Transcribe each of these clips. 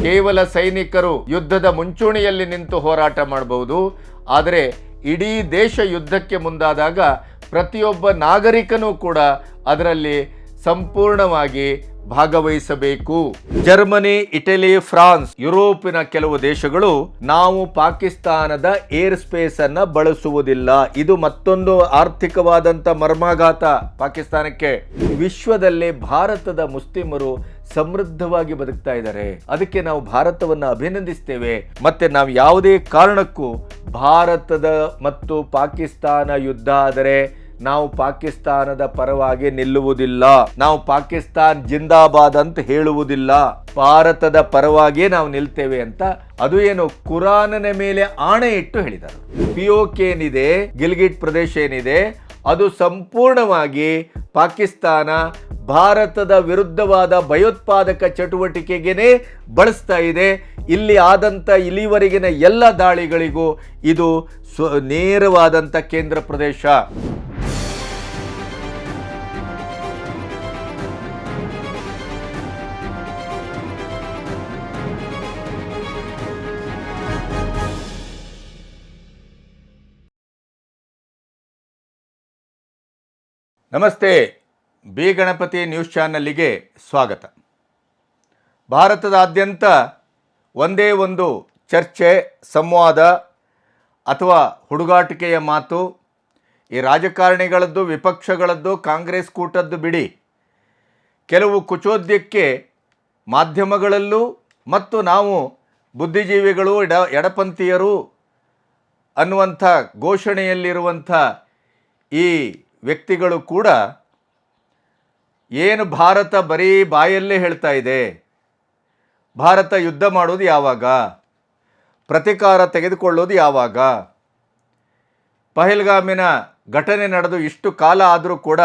ಕೇವಲ ಸೈನಿಕರು ಯುದ್ಧದ ಮುಂಚೂಣಿಯಲ್ಲಿ ನಿಂತು ಹೋರಾಟ ಮಾಡಬಹುದು, ಆದರೆ ಇಡೀ ದೇಶ ಯುದ್ಧಕ್ಕೆ ಮುಂದಾದಾಗ ಪ್ರತಿಯೊಬ್ಬ ನಾಗರಿಕನೂ ಕೂಡ ಅದರಲ್ಲಿ ಸಂಪೂರ್ಣವಾಗಿ ಭಾಗವಹಿಸಬೇಕು. ಜರ್ಮನಿ, ಇಟಲಿ, ಫ್ರಾನ್ಸ್, ಯುರೋಪಿನ ಕೆಲವು ದೇಶಗಳು ನಾವು ಪಾಕಿಸ್ತಾನದ ಏರ್ ಸ್ಪೇಸ್ ಅನ್ನ ಬಳಸುವುದಿಲ್ಲ. ಇದು ಮತ್ತೊಂದು ಆರ್ಥಿಕವಾದಂತ ಮರ್ಮಾಘಾತ ಪಾಕಿಸ್ತಾನಕ್ಕೆ. ವಿಶ್ವದಲ್ಲೇ ಭಾರತದ ಮುಸ್ಲಿಮರು ಸಮೃದ್ಧವಾಗಿ ಬದುಕ್ತಾ ಇದ್ದಾರೆ. ಅದಕ್ಕೆ ನಾವು ಭಾರತವನ್ನು ಅಭಿನಂದಿಸ್ತೇವೆ. ಮತ್ತೆ ನಾವು ಯಾವುದೇ ಕಾರಣಕ್ಕೂ ಭಾರತದ ಮತ್ತು ಪಾಕಿಸ್ತಾನ ಯುದ್ಧ ಆದರೆ ನಾವು ಪಾಕಿಸ್ತಾನದ ಪರವಾಗಿ ನಿಲ್ಲುವುದಿಲ್ಲ. ನಾವು ಪಾಕಿಸ್ತಾನ್ ಜಿಂದಾಬಾದ್ ಅಂತ ಹೇಳುವುದಿಲ್ಲ. ಭಾರತದ ಪರವಾಗಿಯೇ ನಾವು ನಿಲ್ತೇವೆ ಅಂತ ಅದು ಏನು ಕುರಾನನ ಮೇಲೆ ಆಣೆ ಇಟ್ಟು ಹೇಳಿದರು. POK ಏನಿದೆ, ಗಿಲ್ಗಿಟ್ ಪ್ರದೇಶ ಏನಿದೆ, ಅದು ಸಂಪೂರ್ಣವಾಗಿ ಪಾಕಿಸ್ತಾನ ಭಾರತದ ವಿರುದ್ಧವಾದ ಭಯೋತ್ಪಾದಕ ಚಟುವಟಿಕೆಗೇನೆ ಬಳಸ್ತಾ ಇದೆ. ಇಲ್ಲಿ ಆದಂಥ ಇಲ್ಲಿವರೆಗಿನ ಎಲ್ಲ ದಾಳಿಗಳಿಗೂ ಇದು ನೇರವಾದಂಥ ಕೇಂದ್ರ ಪ್ರದೇಶ. ನಮಸ್ತೆ, ಬಿ ಗಣಪತಿ ನ್ಯೂಸ್ ಚಾನಲ್ಗೆ ಸ್ವಾಗತ. ಭಾರತದಾದ್ಯಂತ ಒಂದೇ ಒಂದು ಚರ್ಚೆ, ಸಂವಾದ ಅಥವಾ ಹುಡುಗಾಟಿಕೆಯ ಮಾತು. ಈ ರಾಜಕಾರಣಿಗಳದ್ದು, ವಿಪಕ್ಷಗಳದ್ದು, ಕಾಂಗ್ರೆಸ್ ಕೂಟದ್ದು ಬಿಡಿ, ಕೆಲವು ಕುಚೋದ್ಯಕ್ಕೆ ಮಾಧ್ಯಮಗಳಲ್ಲೂ ಮತ್ತು ನಾವು ಬುದ್ಧಿಜೀವಿಗಳು, ಎಡಪಂಥೀಯರು ಅನ್ನುವಂಥ ಘೋಷಣೆಯಲ್ಲಿರುವಂಥ ಈ ವ್ಯಕ್ತಿಗಳು ಕೂಡ ಏನು ಭಾರತ ಬರೀ ಬಾಯಲ್ಲೇ ಹೇಳ್ತಾ ಇದೆ, ಭಾರತ ಯುದ್ಧ ಮಾಡೋದು ಯಾವಾಗ, ಪ್ರತೀಕಾರ ತೆಗೆದುಕೊಳ್ಳೋದು ಯಾವಾಗ, ಪಹಲ್ಗಾಮಿನ ಘಟನೆ ನಡೆದು ಇಷ್ಟು ಕಾಲ ಆದರೂ ಕೂಡ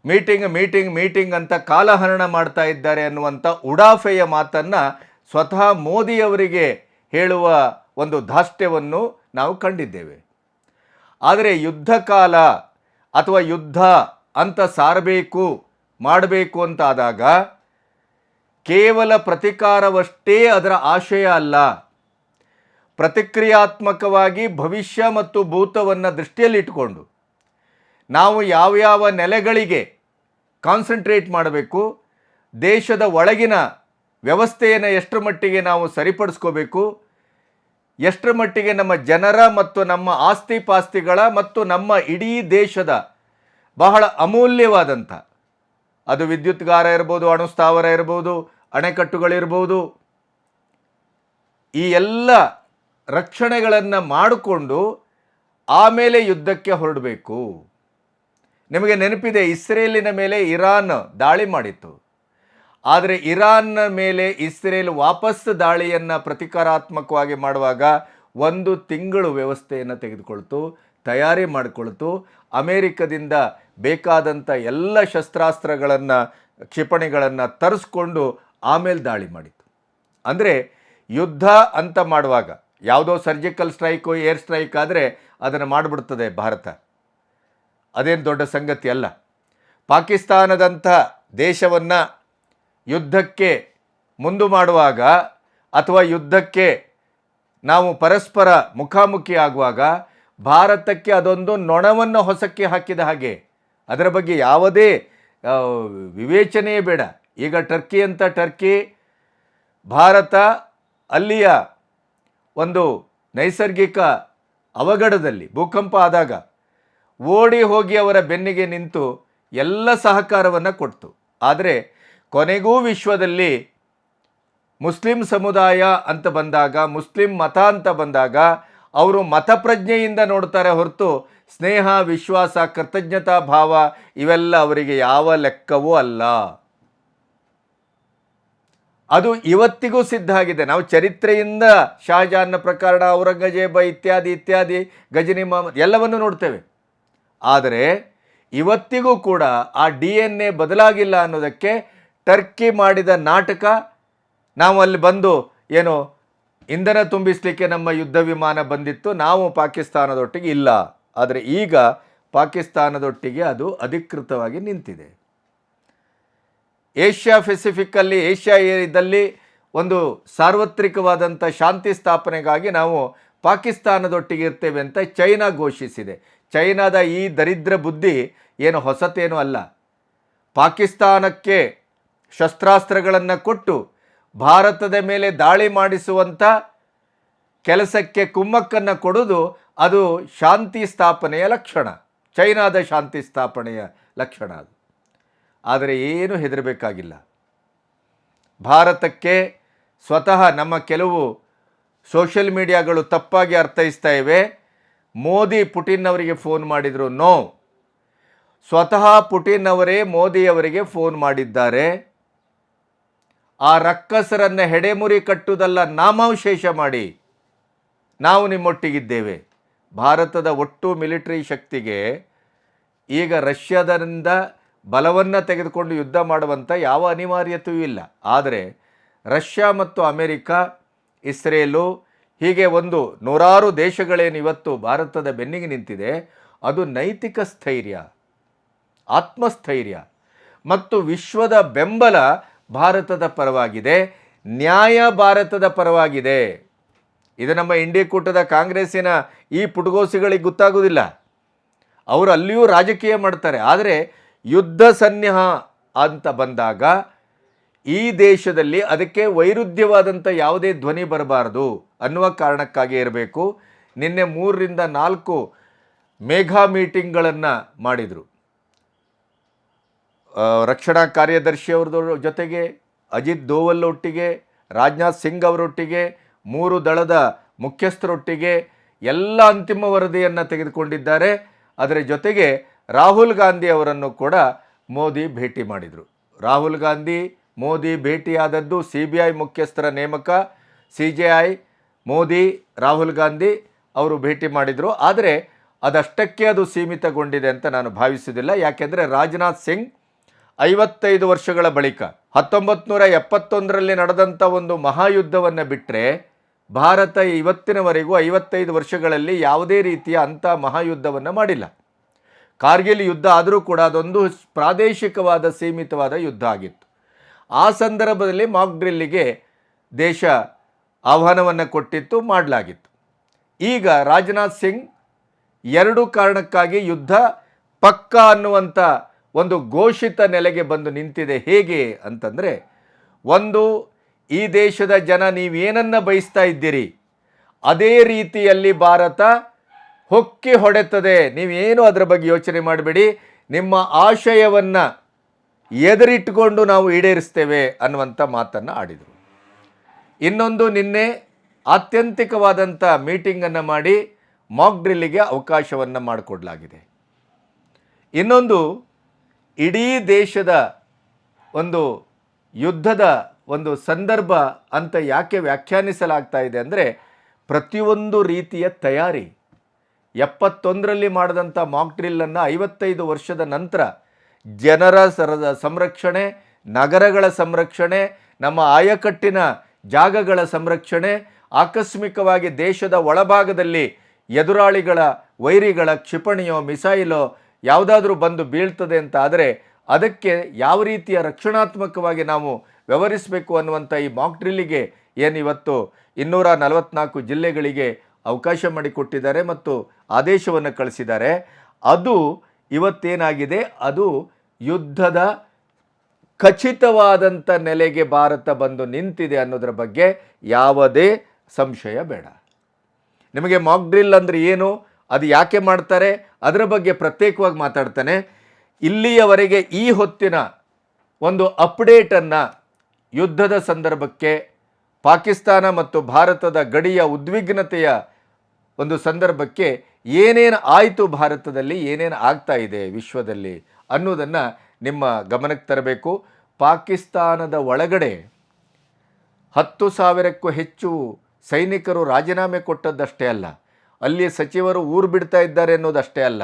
ಮೀಟಿಂಗ್ ಅಂತ ಕಾಲಹರಣ ಮಾಡ್ತಾ ಇದ್ದಾರೆ ಅನ್ನುವಂಥ ಉಡಾಫೆಯ ಮಾತನ್ನು ಸ್ವತಃ ಮೋದಿಯವರಿಗೆ ಹೇಳುವ ಒಂದು ಧಾಷ್ಟ್ಯವನ್ನು ನಾವು ಕಂಡಿದ್ದೇವೆ. ಆದರೆ ಯುದ್ಧ ಕಾಲ ಅಥವಾ ಯುದ್ಧ ಅಂತ ಸಾರಬೇಕು, ಮಾಡಬೇಕು ಅಂತಾದಾಗ ಕೇವಲ ಪ್ರತೀಕಾರವಷ್ಟೇ ಅದರ ಆಶಯ ಅಲ್ಲ. ಪ್ರತಿಕ್ರಿಯಾತ್ಮಕವಾಗಿ ಭವಿಷ್ಯ ಮತ್ತು ಭೂತವನ್ನು ದೃಷ್ಟಿಯಲ್ಲಿಟ್ಟುಕೊಂಡು ನಾವು ಯಾವ ನೆಲೆಗಳಿಗೆ ಕಾನ್ಸಂಟ್ರೇಟ್ ಮಾಡಬೇಕು, ದೇಶದ ಒಳಗಿನ ವ್ಯವಸ್ಥೆಯನ್ನು ಎಷ್ಟರ ಮಟ್ಟಿಗೆ ನಾವು ಸರಿಪಡಿಸ್ಕೋಬೇಕು, ಎಷ್ಟರ ಮಟ್ಟಿಗೆ ನಮ್ಮ ಜನರ ಮತ್ತು ನಮ್ಮ ಆಸ್ತಿ ಪಾಸ್ತಿಗಳ ಮತ್ತು ನಮ್ಮ ಇಡೀ ದೇಶದ ಬಹಳ ಅಮೂಲ್ಯವಾದಂಥ, ಅದು ವಿದ್ಯುತ್ಗಾರ ಇರ್ಬೋದು, ಅಣುಸ್ಥಾವರ ಇರ್ಬೋದು, ಅಣೆಕಟ್ಟುಗಳಿರ್ಬೋದು, ಈ ಎಲ್ಲ ರಕ್ಷಣೆಗಳನ್ನು ಮಾಡಿಕೊಂಡು ಆಮೇಲೆ ಯುದ್ಧಕ್ಕೆ ಹೊರಡಬೇಕು. ನಿಮಗೆ ನೆನಪಿದೆ, ಇಸ್ರೇಲಿನ ಮೇಲೆ ಇರಾನ್ ದಾಳಿ ಮಾಡಿತ್ತು. ಆದರೆ ಇರಾನ್ನ ಮೇಲೆ ಇಸ್ರೇಲ್ ವಾಪಸ್ ದಾಳಿಯನ್ನು ಪ್ರತೀಕಾರಾತ್ಮಕವಾಗಿ ಮಾಡುವಾಗ 1 ತಿಂಗಳು ವ್ಯವಸ್ಥೆಯನ್ನು ತೆಗೆದುಕೊಳ್ತು, ತಯಾರಿ ಮಾಡಿಕೊಳ್ತು. ಅಮೇರಿಕದಿಂದ ಬೇಕಾದಂಥ ಎಲ್ಲ ಶಸ್ತ್ರಾಸ್ತ್ರಗಳನ್ನು, ಕ್ಷಿಪಣಿಗಳನ್ನು ತರಿಸ್ಕೊಂಡು ಆಮೇಲೆ ದಾಳಿ ಮಾಡಿತ್ತು. ಅಂದರೆ ಯುದ್ಧ ಅಂತ ಮಾಡುವಾಗ ಯಾವುದೋ ಸರ್ಜಿಕಲ್ ಸ್ಟ್ರೈಕು, ಏರ್ ಸ್ಟ್ರೈಕ್ ಆದರೆ ಅದನ್ನು ಮಾಡಿಬಿಡ್ತದೆ ಭಾರತ. ಅದೇನು ದೊಡ್ಡ ಸಂಗತಿ ಅಲ್ಲ. ಪಾಕಿಸ್ತಾನದಂಥ ದೇಶವನ್ನು ಯುದ್ಧಕ್ಕೆ ಮುಂದು ಮಾಡುವಾಗ ಅಥವಾ ಯುದ್ಧಕ್ಕೆ ನಾವು ಪರಸ್ಪರ ಮುಖಾಮುಖಿ ಆಗುವಾಗ ಭಾರತಕ್ಕೆ ಅದೊಂದು ನೊಣವನ್ನು ಹೊಸಕ್ಕೆ ಹಾಕಿದ ಹಾಗೆ. ಅದರ ಬಗ್ಗೆ ಯಾವುದೇ ವಿವೇಚನೆಯೇ ಬೇಡ. ಈಗ ಟರ್ಕಿ ಭಾರತ ಅಲ್ಲಿಯ ಒಂದು ನೈಸರ್ಗಿಕ ಅವಘಡದಲ್ಲಿ ಭೂಕಂಪ ಆದಾಗ ಓಡಿ ಹೋಗಿ ಅವರ ಬೆನ್ನಿಗೆ ನಿಂತು ಎಲ್ಲ ಸಹಕಾರವನ್ನು ಕೊಡ್ತು. ಆದರೆ ಕೊನೆಗೂ ವಿಶ್ವದಲ್ಲಿ ಮುಸ್ಲಿಂ ಸಮುದಾಯ ಅಂತ ಬಂದಾಗ, ಮುಸ್ಲಿಂ ಮತ ಅಂತ ಬಂದಾಗ ಅವರು ಮತಪ್ರಜ್ಞೆಯಿಂದ ನೋಡ್ತಾರೆ ಹೊರತು ಸ್ನೇಹ, ವಿಶ್ವಾಸ, ಕೃತಜ್ಞತಾ ಭಾವ ಇವೆಲ್ಲ ಅವರಿಗೆ ಯಾವ ಲೆಕ್ಕವೂ ಅಲ್ಲ. ಅದು ಇವತ್ತಿಗೂ ಸಿದ್ಧ ಆಗಿದೆ. ನಾವು ಚರಿತ್ರೆಯಿಂದ ಶಹಜಾನ್ನ ಪ್ರಕರಣ, ಔರಂಗಜೇಬ ಇತ್ಯಾದಿ ಗಜನಿ ಮಹಮ್ಮದ್ ಎಲ್ಲವನ್ನು ನೋಡ್ತೇವೆ. ಆದರೆ ಇವತ್ತಿಗೂ ಕೂಡ ಆ DNA ಬದಲಾಗಿಲ್ಲ ಅನ್ನೋದಕ್ಕೆ ಟರ್ಕಿ ಮಾಡಿದ ನಾಟಕ. ನಾವು ಅಲ್ಲಿ ಬಂದು ಏನು ಇಂಧನ ತುಂಬಿಸಲಿಕ್ಕೆ ನಮ್ಮ ಯುದ್ಧ ವಿಮಾನ ಬಂದಿತ್ತು, ನಾವು ಪಾಕಿಸ್ತಾನದೊಟ್ಟಿಗೆ ಇಲ್ಲ. ಆದರೆ ಈಗ ಪಾಕಿಸ್ತಾನದೊಟ್ಟಿಗೆ ಅದು ಅಧಿಕೃತವಾಗಿ ನಿಂತಿದೆ. ಏಷ್ಯಾ ಪೆಸಿಫಿಕ್ಕಲ್ಲಿ, ಏಷ್ಯಾ ಇದರಲ್ಲಿ ಒಂದು ಸಾರ್ವತ್ರಿಕವಾದಂಥ ಶಾಂತಿ ಸ್ಥಾಪನೆಗಾಗಿ ನಾವು ಪಾಕಿಸ್ತಾನದೊಟ್ಟಿಗೆ ಇರ್ತೇವೆ ಅಂತ ಚೈನಾ ಘೋಷಿಸಿದೆ. ಚೈನಾದ ಈ ದರಿದ್ರ ಬುದ್ಧಿ ಏನು ಹೊಸತೇನೂ ಅಲ್ಲ. ಪಾಕಿಸ್ತಾನಕ್ಕೆ ಶಸ್ತ್ರಾಸ್ತ್ರಗಳನ್ನು ಕೊಟ್ಟು ಭಾರತದ ಮೇಲೆ ದಾಳಿ ಮಾಡಿಸುವಂಥ ಕೆಲಸಕ್ಕೆ ಕುಮ್ಮಕ್ಕನ್ನು ಕೊಡೋದು ಅದು ಶಾಂತಿ ಸ್ಥಾಪನೆಯ ಲಕ್ಷಣ, ಚೈನಾದ ಶಾಂತಿ ಸ್ಥಾಪನೆಯ ಲಕ್ಷಣ ಅದು. ಆದರೆ ಏನು ಹೆದರಬೇಕಾಗಿಲ್ಲ. ಭಾರತಕ್ಕೆ ಸ್ವತಃ ನಮ್ಮ ಕೆಲವು ಸೋಷಿಯಲ್ ಮೀಡಿಯಾಗಳು ತಪ್ಪಾಗಿ ಅರ್ಥೈಸ್ತಾ ಇವೆ. ಮೋದಿ ಪುಟಿನ್ ಅವರಿಗೆ ಫೋನ್ ಮಾಡಿದರು. ನೋ, ಸ್ವತಃ ಪುಟಿನ್ ಅವರೇ ಮೋದಿಯವರಿಗೆ ಫೋನ್ ಮಾಡಿದ್ದಾರೆ. ಆ ರಕ್ಕಸರನ್ನು ಹೆಡೆಮುರಿ ಕಟ್ಟುವುದಲ್ಲ, ನಾಮಾವಶೇಷ ಮಾಡಿ ನಾವು ನಿಮ್ಮೊಟ್ಟಿಗಿದ್ದೇವೆ. ಭಾರತದ ಒಟ್ಟು ಮಿಲಿಟರಿ ಶಕ್ತಿಗೆ ಈಗ ರಷ್ಯಾದಿಂದ ಬಲವನ್ನು ತೆಗೆದುಕೊಂಡು ಯುದ್ಧ ಮಾಡುವಂಥ ಯಾವ ಅನಿವಾರ್ಯತೆಯೂ ಇಲ್ಲ. ಆದರೆ ರಷ್ಯಾ ಮತ್ತು ಅಮೆರಿಕ, ಇಸ್ರೇಲು ಹೀಗೆ ನೂರಾರು ದೇಶಗಳೇನು ಇವತ್ತು ಭಾರತದ ಬೆನ್ನಿಗೆ ನಿಂತಿದೆ, ಅದು ನೈತಿಕ ಸ್ಥೈರ್ಯ, ಆತ್ಮಸ್ಥೈರ್ಯ ಮತ್ತು ವಿಶ್ವದ ಬೆಂಬಲ ಭಾರತದ ಪರವಾಗಿದೆ, ನ್ಯಾಯ ಭಾರತದ ಪರವಾಗಿದೆ. ಇದು ನಮ್ಮ ಇಂಡಿ ಕೂಟದ ಕಾಂಗ್ರೆಸ್ಸಿನ ಈ ಪುಟಗೋಸಿಗಳಿಗೆ ಗೊತ್ತಾಗೋದಿಲ್ಲ. ಅವರು ಅಲ್ಲಿಯೂ ರಾಜಕೀಯ ಮಾಡ್ತಾರೆ. ಆದರೆ ಯುದ್ಧ ಸನ್ನಿಹ ಅಂತ ಬಂದಾಗ ಈ ದೇಶದಲ್ಲಿ ಅದಕ್ಕೆ ವೈರುಧ್ಯವಾದಂಥ ಯಾವುದೇ ಧ್ವನಿ ಬರಬಾರದು ಅನ್ನುವ ಕಾರಣಕ್ಕಾಗಿ ಇರಬೇಕು. ನಿನ್ನೆ 3 ರಿಂದ 4 ಮೆಗಾ ಮೀಟಿಂಗ್ಗಳನ್ನು ಮಾಡಿದರು. ರಕ್ಷಣಾ ಕಾರ್ಯದರ್ಶಿ ಅವ್ರದ್ದು ಜೊತೆಗೆ, ಅಜಿತ್ ದೋವಲ್ ಒಟ್ಟಿಗೆ, ರಾಜನಾಥ್ ಸಿಂಗ್ ಅವರೊಟ್ಟಿಗೆ, 3 ದಳದ ಮುಖ್ಯಸ್ಥರೊಟ್ಟಿಗೆ ಎಲ್ಲ ಅಂತಿಮ ವರದಿಯನ್ನು ತೆಗೆದುಕೊಂಡಿದ್ದಾರೆ. ಅದರ ಜೊತೆಗೆ ರಾಹುಲ್ ಗಾಂಧಿ ಅವರನ್ನು ಕೂಡ ಮೋದಿ ಭೇಟಿ ಮಾಡಿದರು. ರಾಹುಲ್ ಗಾಂಧಿ ಮೋದಿ ಭೇಟಿಯಾದದ್ದು CBI ಮುಖ್ಯಸ್ಥರ ನೇಮಕ, CJI, ಮೋದಿ ರಾಹುಲ್ ಗಾಂಧಿ ಅವರು ಭೇಟಿ ಮಾಡಿದರು. ಆದರೆ ಅದಷ್ಟಕ್ಕೆ ಅದು ಸೀಮಿತಗೊಂಡಿದೆ ಅಂತ ನಾನು ಭಾವಿಸುವುದಿಲ್ಲ. ಯಾಕೆಂದರೆ ರಾಜನಾಥ್ ಸಿಂಗ್ 55 ವರ್ಷಗಳ ಬಳಿಕ 1971ರಲ್ಲಿ ನಡೆದಂಥ ಒಂದು ಮಹಾಯುದ್ಧವನ್ನು ಬಿಟ್ಟರೆ ಭಾರತ ಇವತ್ತಿನವರೆಗೂ 55 ವರ್ಷಗಳಲ್ಲಿ ಯಾವುದೇ ರೀತಿಯ ಅಂಥ ಮಹಾಯುದ್ಧವನ್ನು ಮಾಡಿಲ್ಲ. ಕಾರ್ಗಿಲ್ ಯುದ್ಧ ಆದರೂ ಕೂಡ ಅದೊಂದು ಪ್ರಾದೇಶಿಕವಾದ ಸೀಮಿತವಾದ ಯುದ್ಧ ಆಗಿತ್ತು. ಆ ಸಂದರ್ಭದಲ್ಲಿ ಮಾಕ್ ಡ್ರಿಲ್ಲಿಗೆ ದೇಶ ಆಹ್ವಾನವನ್ನು ಕೊಟ್ಟಿತ್ತು, ಮಾಡಲಾಗಿತ್ತು. ಈಗ ರಾಜನಾಥ್ ಸಿಂಗ್ 2 ಕಾರಣಕ್ಕಾಗಿ ಯುದ್ಧ ಪಕ್ಕಾ ಅನ್ನುವಂಥ ಒಂದು ಘೋಷಿತ ನೆಲೆಗೆ ಬಂದು ನಿಂತಿದೆ. ಹೇಗೆ ಅಂತಂದರೆ, ಒಂದು, ಈ ದೇಶದ ಜನ ನೀವೇನನ್ನು ಬಯಸ್ತಾ ಇದ್ದೀರಿ ಅದೇ ರೀತಿಯಲ್ಲಿ ಭಾರತ ಹೊಕ್ಕಿ ಹೊಡೆತದೆ, ನೀವೇನು ಅದರ ಬಗ್ಗೆ ಯೋಚನೆ ಮಾಡಬೇಡಿ, ನಿಮ್ಮ ಆಶಯವನ್ನು ಎದುರಿಟ್ಟುಕೊಂಡು ನಾವು ಈಡೇರಿಸ್ತೇವೆ ಅನ್ನುವಂಥ ಮಾತನ್ನು ಆಡಿದರು. ಇನ್ನೊಂದು, ನಿನ್ನೆ ಆತ್ಯಂತಿಕವಾದಂಥ ಮೀಟಿಂಗನ್ನು ಮಾಡಿ ಮಾಕ್ ಡ್ರಿಲ್ಲಿಗೆ ಅವಕಾಶವನ್ನು ಮಾಡಿಕೊಡಲಾಗಿದೆ. ಇನ್ನೊಂದು, ಇಡೀ ದೇಶದ ಒಂದು ಯುದ್ಧದ ಒಂದು ಸಂದರ್ಭ ಅಂತ ಯಾಕೆ ವ್ಯಾಖ್ಯಾನಿಸಲಾಗ್ತಾ ಇದೆ ಅಂದರೆ, ಪ್ರತಿಯೊಂದು ರೀತಿಯ ತಯಾರಿ 71ರಲ್ಲಿ ಮಾಡಿದಂಥ ಮಾಕ್ ಡ್ರಿಲ್ಲನ್ನು 55 ವರ್ಷದ ನಂತರ ಜನರ ಸಂರಕ್ಷಣೆ, ನಗರಗಳ ಸಂರಕ್ಷಣೆ, ನಮ್ಮ ಆಯಕಟ್ಟಿನ ಜಾಗಗಳ ಸಂರಕ್ಷಣೆ, ಆಕಸ್ಮಿಕವಾಗಿ ದೇಶದ ಒಳಭಾಗದಲ್ಲಿ ಎದುರಾಳಿಗಳ ವೈರಿಗಳ ಕ್ಷಿಪಣಿಯೋ ಮಿಸೈಲೋ ಯಾವುದಾದ್ರೂ ಬಂದು ಬೀಳ್ತದೆ ಅಂತ ಆದರೆ ಅದಕ್ಕೆ ಯಾವ ರೀತಿಯ ರಕ್ಷಣಾತ್ಮಕವಾಗಿ ನಾವು ವ್ಯವಹರಿಸಬೇಕು ಅನ್ನುವಂಥ ಈ ಮಾಕ್ ಡ್ರಿಲ್ಲಿಗೆ ಏನಿವತ್ತು 244 ಜಿಲ್ಲೆಗಳಿಗೆ ಅವಕಾಶ ಮಾಡಿಕೊಟ್ಟಿದ್ದಾರೆ ಮತ್ತು ಆದೇಶವನ್ನು ಕಳಿಸಿದ್ದಾರೆ. ಅದು ಇವತ್ತೇನಾಗಿದೆ, ಅದು ಯುದ್ಧದ ಖಚಿತವಾದಂಥ ನೆಲೆಗೆ ಭಾರತ ಬಂದು ನಿಂತಿದೆ ಅನ್ನೋದರ ಬಗ್ಗೆ ಯಾವುದೇ ಸಂಶಯ ಬೇಡ. ನಿಮಗೆ ಮಾಕ್ ಡ್ರಿಲ್ ಅಂದರೆ ಏನು, ಅದು ಯಾಕೆ ಮಾಡ್ತಾರೆ, ಅದರ ಬಗ್ಗೆ ಪ್ರತ್ಯೇಕವಾಗಿ ಮಾತಾಡ್ತಾನೆ. ಇಲ್ಲಿಯವರೆಗೆ ಈ ಹೊತ್ತಿನ ಒಂದು ಅಪ್ಡೇಟನ್ನು ಯುದ್ಧದ ಸಂದರ್ಭಕ್ಕೆ, ಪಾಕಿಸ್ತಾನ ಮತ್ತು ಭಾರತದ ಗಡಿಯ ಉದ್ವಿಗ್ನತೆಯ ಒಂದು ಸಂದರ್ಭಕ್ಕೆ ಏನೇನು ಆಯಿತು, ಭಾರತದಲ್ಲಿ ಏನೇನು ಆಗ್ತಾ ಇದೆ ವಿಶ್ವದಲ್ಲಿ ಅನ್ನೋದನ್ನು ನಿಮ್ಮ ಗಮನಕ್ಕೆ ತರಬೇಕು. ಪಾಕಿಸ್ತಾನದ ಒಳಗಡೆ 10,000ಕ್ಕೂ ಹೆಚ್ಚು ಸೈನಿಕರು ರಾಜೀನಾಮೆ ಕೊಟ್ಟದ್ದಷ್ಟೇ ಅಲ್ಲ, ಅಲ್ಲಿ ಸಚಿವರು ಊರು ಬಿಡ್ತಾ ಇದ್ದಾರೆ ಅನ್ನೋದಷ್ಟೇ ಅಲ್ಲ,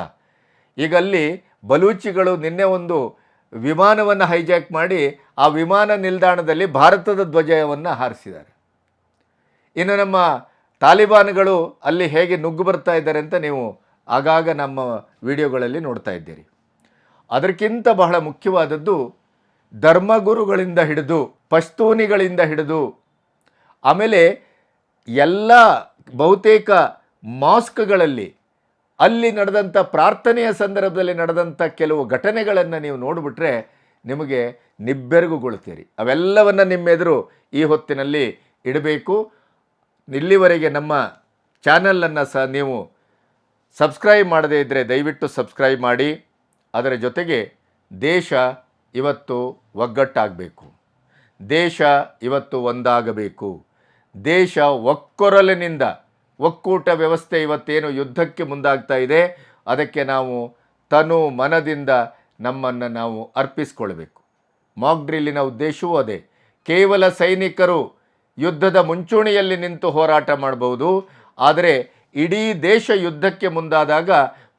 ಈಗ ಅಲ್ಲಿ ಬಲೂಚಿಗಳು ನಿನ್ನೆ ಒಂದು ವಿಮಾನವನ್ನು ಹೈಜಾಕ್ ಮಾಡಿ ಆ ವಿಮಾನ ನಿಲ್ದಾಣದಲ್ಲಿ ಭಾರತದ ಧ್ವಜವನ್ನು ಹಾರಿಸಿದ್ದಾರೆ. ಇನ್ನು ನಮ್ಮ ತಾಲಿಬಾನ್ಗಳು ಅಲ್ಲಿ ಹೇಗೆ ನುಗ್ಗು ಬರ್ತಾ ಇದ್ದಾರೆ ಅಂತ ನೀವು ಆಗಾಗ ನಮ್ಮ ವಿಡಿಯೋಗಳಲ್ಲಿ ನೋಡ್ತಾ ಇದ್ದೀರಿ. ಅದಕ್ಕಿಂತ ಬಹಳ ಮುಖ್ಯವಾದದ್ದು, ಧರ್ಮಗುರುಗಳಿಂದ ಹಿಡಿದು ಪಶ್ತೂನಿಗಳಿಂದ ಹಿಡಿದು ಆಮೇಲೆ ಎಲ್ಲ ಬಹುತೇಕ ಮಾಸ್ಕ್ಗಳಲ್ಲಿ ಅಲ್ಲಿ ನಡೆದಂಥ ಪ್ರಾರ್ಥನೆಯ ಸಂದರ್ಭದಲ್ಲಿ ನಡೆದಂಥ ಕೆಲವು ಘಟನೆಗಳನ್ನು ನೀವು ನೋಡಿಬಿಟ್ರೆ ನಿಮಗೆ ನಿಬ್ಬೆರಗುಗೊಳ್ತೀರಿ. ಅವೆಲ್ಲವನ್ನು ನಿಮ್ಮೆದುರು ಈ ಹೊತ್ತಿನಲ್ಲಿ ಇಡಬೇಕು. ಇಲ್ಲಿವರೆಗೆ ನಮ್ಮ ಚಾನಲನ್ನು ಸಹ ನೀವು ಸಬ್ಸ್ಕ್ರೈಬ್ ಮಾಡದೇ ಇದ್ದರೆ ದಯವಿಟ್ಟು ಸಬ್ಸ್ಕ್ರೈಬ್ ಮಾಡಿ. ಅದರ ಜೊತೆಗೆ ದೇಶ ಇವತ್ತು ಒಗ್ಗಟ್ಟಾಗಬೇಕು, ದೇಶ ಇವತ್ತು ಒಂದಾಗಬೇಕು, ದೇಶ ಒಕ್ಕೊರಲಿನಿಂದ ಒಕ್ಕೂಟ ವ್ಯವಸ್ಥೆ ಇವತ್ತೇನು ಯುದ್ಧಕ್ಕೆ ಮುಂದಾಗ್ತಾ ಇದೆ ಅದಕ್ಕೆ ನಾವು ತನು ಮನದಿಂದ ನಮ್ಮನ್ನು ನಾವು ಅರ್ಪಿಸ್ಕೊಳ್ಬೇಕು. ಮಾಕ್ ಡ್ರಿಲ್ಲಿನ ಉದ್ದೇಶವೂ ಅದೇ. ಕೇವಲ ಸೈನಿಕರು ಯುದ್ಧದ ಮುಂಚೂಣಿಯಲ್ಲಿ ನಿಂತು ಹೋರಾಟ ಮಾಡಬಹುದು, ಆದರೆ ಇಡೀ ದೇಶ ಯುದ್ಧಕ್ಕೆ ಮುಂದಾದಾಗ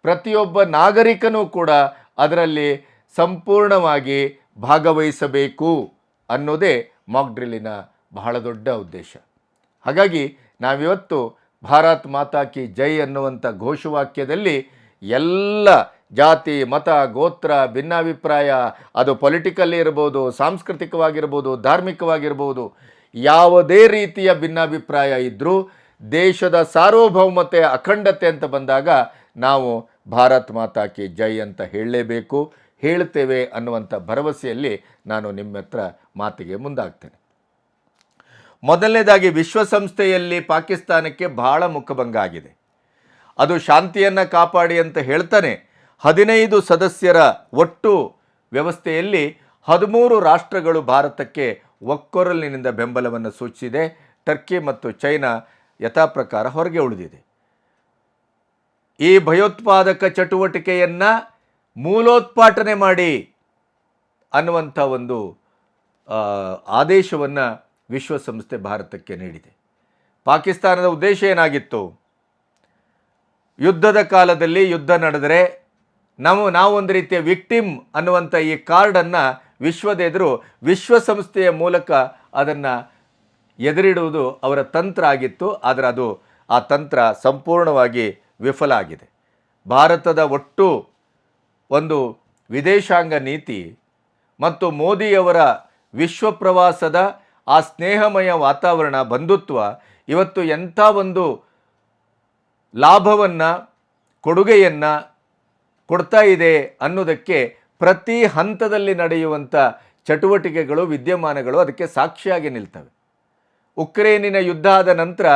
ಪ್ರತಿಯೊಬ್ಬ ನಾಗರಿಕನೂ ಕೂಡ ಅದರಲ್ಲಿ ಸಂಪೂರ್ಣವಾಗಿ ಭಾಗವಹಿಸಬೇಕು ಅನ್ನೋದೇ ಮಾಕ್ ಡ್ರಿಲ್ಲಿನ ಬಹಳ ದೊಡ್ಡ ಉದ್ದೇಶ. ಹಾಗಾಗಿ ನಾವಿವತ್ತು ಭಾರತ್ ಮಾತಾ ಕಿ ಜೈ ಅನ್ನುವಂಥ ಘೋಷವಾಕ್ಯದಲ್ಲಿ ಎಲ್ಲ ಜಾತಿ, ಮತ, ಗೋತ್ರ, ಭಿನ್ನಾಭಿಪ್ರಾಯ, ಅದು ಪೊಲಿಟಿಕಲ್ಲಿ ಇರ್ಬೋದು, ಸಾಂಸ್ಕೃತಿಕವಾಗಿರ್ಬೋದು, ಧಾರ್ಮಿಕವಾಗಿರ್ಬೋದು, ಯಾವುದೇ ರೀತಿಯ ಭಿನ್ನಾಭಿಪ್ರಾಯ ಇದ್ದರೂ ದೇಶದ ಸಾರ್ವಭೌಮತೆ, ಅಖಂಡತೆ ಅಂತ ಬಂದಾಗ ನಾವು ಭಾರತ್ ಮಾತಾ ಕಿ ಜೈ ಅಂತ ಹೇಳಲೇಬೇಕು, ಹೇಳ್ತೇವೆ ಅನ್ನುವಂಥ ಭರವಸೆಯಲ್ಲಿ ನಾನು ನಿಮ್ಮ ಹತ್ರ ಮಾತಿಗೆ ಮುಂದಾಗ್ತೇನೆ. ಮೊದಲನೇದಾಗಿ ವಿಶ್ವಸಂಸ್ಥೆಯಲ್ಲಿ ಪಾಕಿಸ್ತಾನಕ್ಕೆ ಬಹಳ ಮುಖಭಂಗ ಆಗಿದೆ. ಅದು ಶಾಂತಿಯನ್ನು ಕಾಪಾಡಿ ಅಂತ ಹೇಳ್ತಾನೆ 15 ಸದಸ್ಯರ ಒಟ್ಟು ವ್ಯವಸ್ಥೆಯಲ್ಲಿ 13 ರಾಷ್ಟ್ರಗಳು ಭಾರತಕ್ಕೆ ಒಕ್ಕೊರಲಿನಿಂದ ಬೆಂಬಲವನ್ನು ಸೂಚಿಸಿದೆ. ಟರ್ಕಿ ಮತ್ತು ಚೈನಾ ಯಥಾಪ್ರಕಾರ ಹೊರಗೆ ಉಳಿದಿದೆ. ಈ ಭಯೋತ್ಪಾದಕ ಚಟುವಟಿಕೆಯನ್ನು ಮೂಲೋತ್ಪಾಟನೆ ಮಾಡಿ ಅನ್ನುವಂಥ ಒಂದು ಆದೇಶವನ್ನು ವಿಶ್ವಸಂಸ್ಥೆ ಭಾರತಕ್ಕೆ ನೀಡಿದೆ. ಪಾಕಿಸ್ತಾನದ ಉದ್ದೇಶ ಏನಾಗಿತ್ತು? ಯುದ್ಧದ ಕಾಲದಲ್ಲಿ ಯುದ್ಧ ನಡೆದರೆ ನಾವು ಒಂದು ರೀತಿಯ ವಿಕ್ಟಿಮ್ ಅನ್ನುವಂಥ ಈ ಕಾರ್ಡನ್ನು ವಿಶ್ವದ ಎದುರು ವಿಶ್ವಸಂಸ್ಥೆಯ ಮೂಲಕ ಅದನ್ನು ಎದುರಿಡುವುದು ಅವರ ತಂತ್ರ ಆಗಿತ್ತು. ಆದರೆ ಆ ತಂತ್ರ ಸಂಪೂರ್ಣವಾಗಿ ವಿಫಲ ಆಗಿದೆ. ಭಾರತದ ಒಟ್ಟು ಒಂದು ವಿದೇಶಾಂಗ ನೀತಿ ಮತ್ತು ಮೋದಿಯವರ ವಿಶ್ವ ಪ್ರವಾಸದ ಆ ಸ್ನೇಹಮಯ ವಾತಾವರಣ, ಬಂಧುತ್ವ ಇವತ್ತು ಎಂಥ ಒಂದು ಲಾಭವನ್ನು, ಕೊಡುಗೆಯನ್ನು ಕೊಡ್ತಾ ಇದೆ ಅನ್ನೋದಕ್ಕೆ ಪ್ರತಿ ಹಂತದಲ್ಲಿ ನಡೆಯುವಂಥ ಚಟುವಟಿಕೆಗಳು, ವಿದ್ಯಮಾನಗಳು ಅದಕ್ಕೆ ಸಾಕ್ಷಿಯಾಗಿ ನಿಲ್ತವೆ. ಉಕ್ರೇನಿನ ಯುದ್ಧ ಆದ ನಂತರ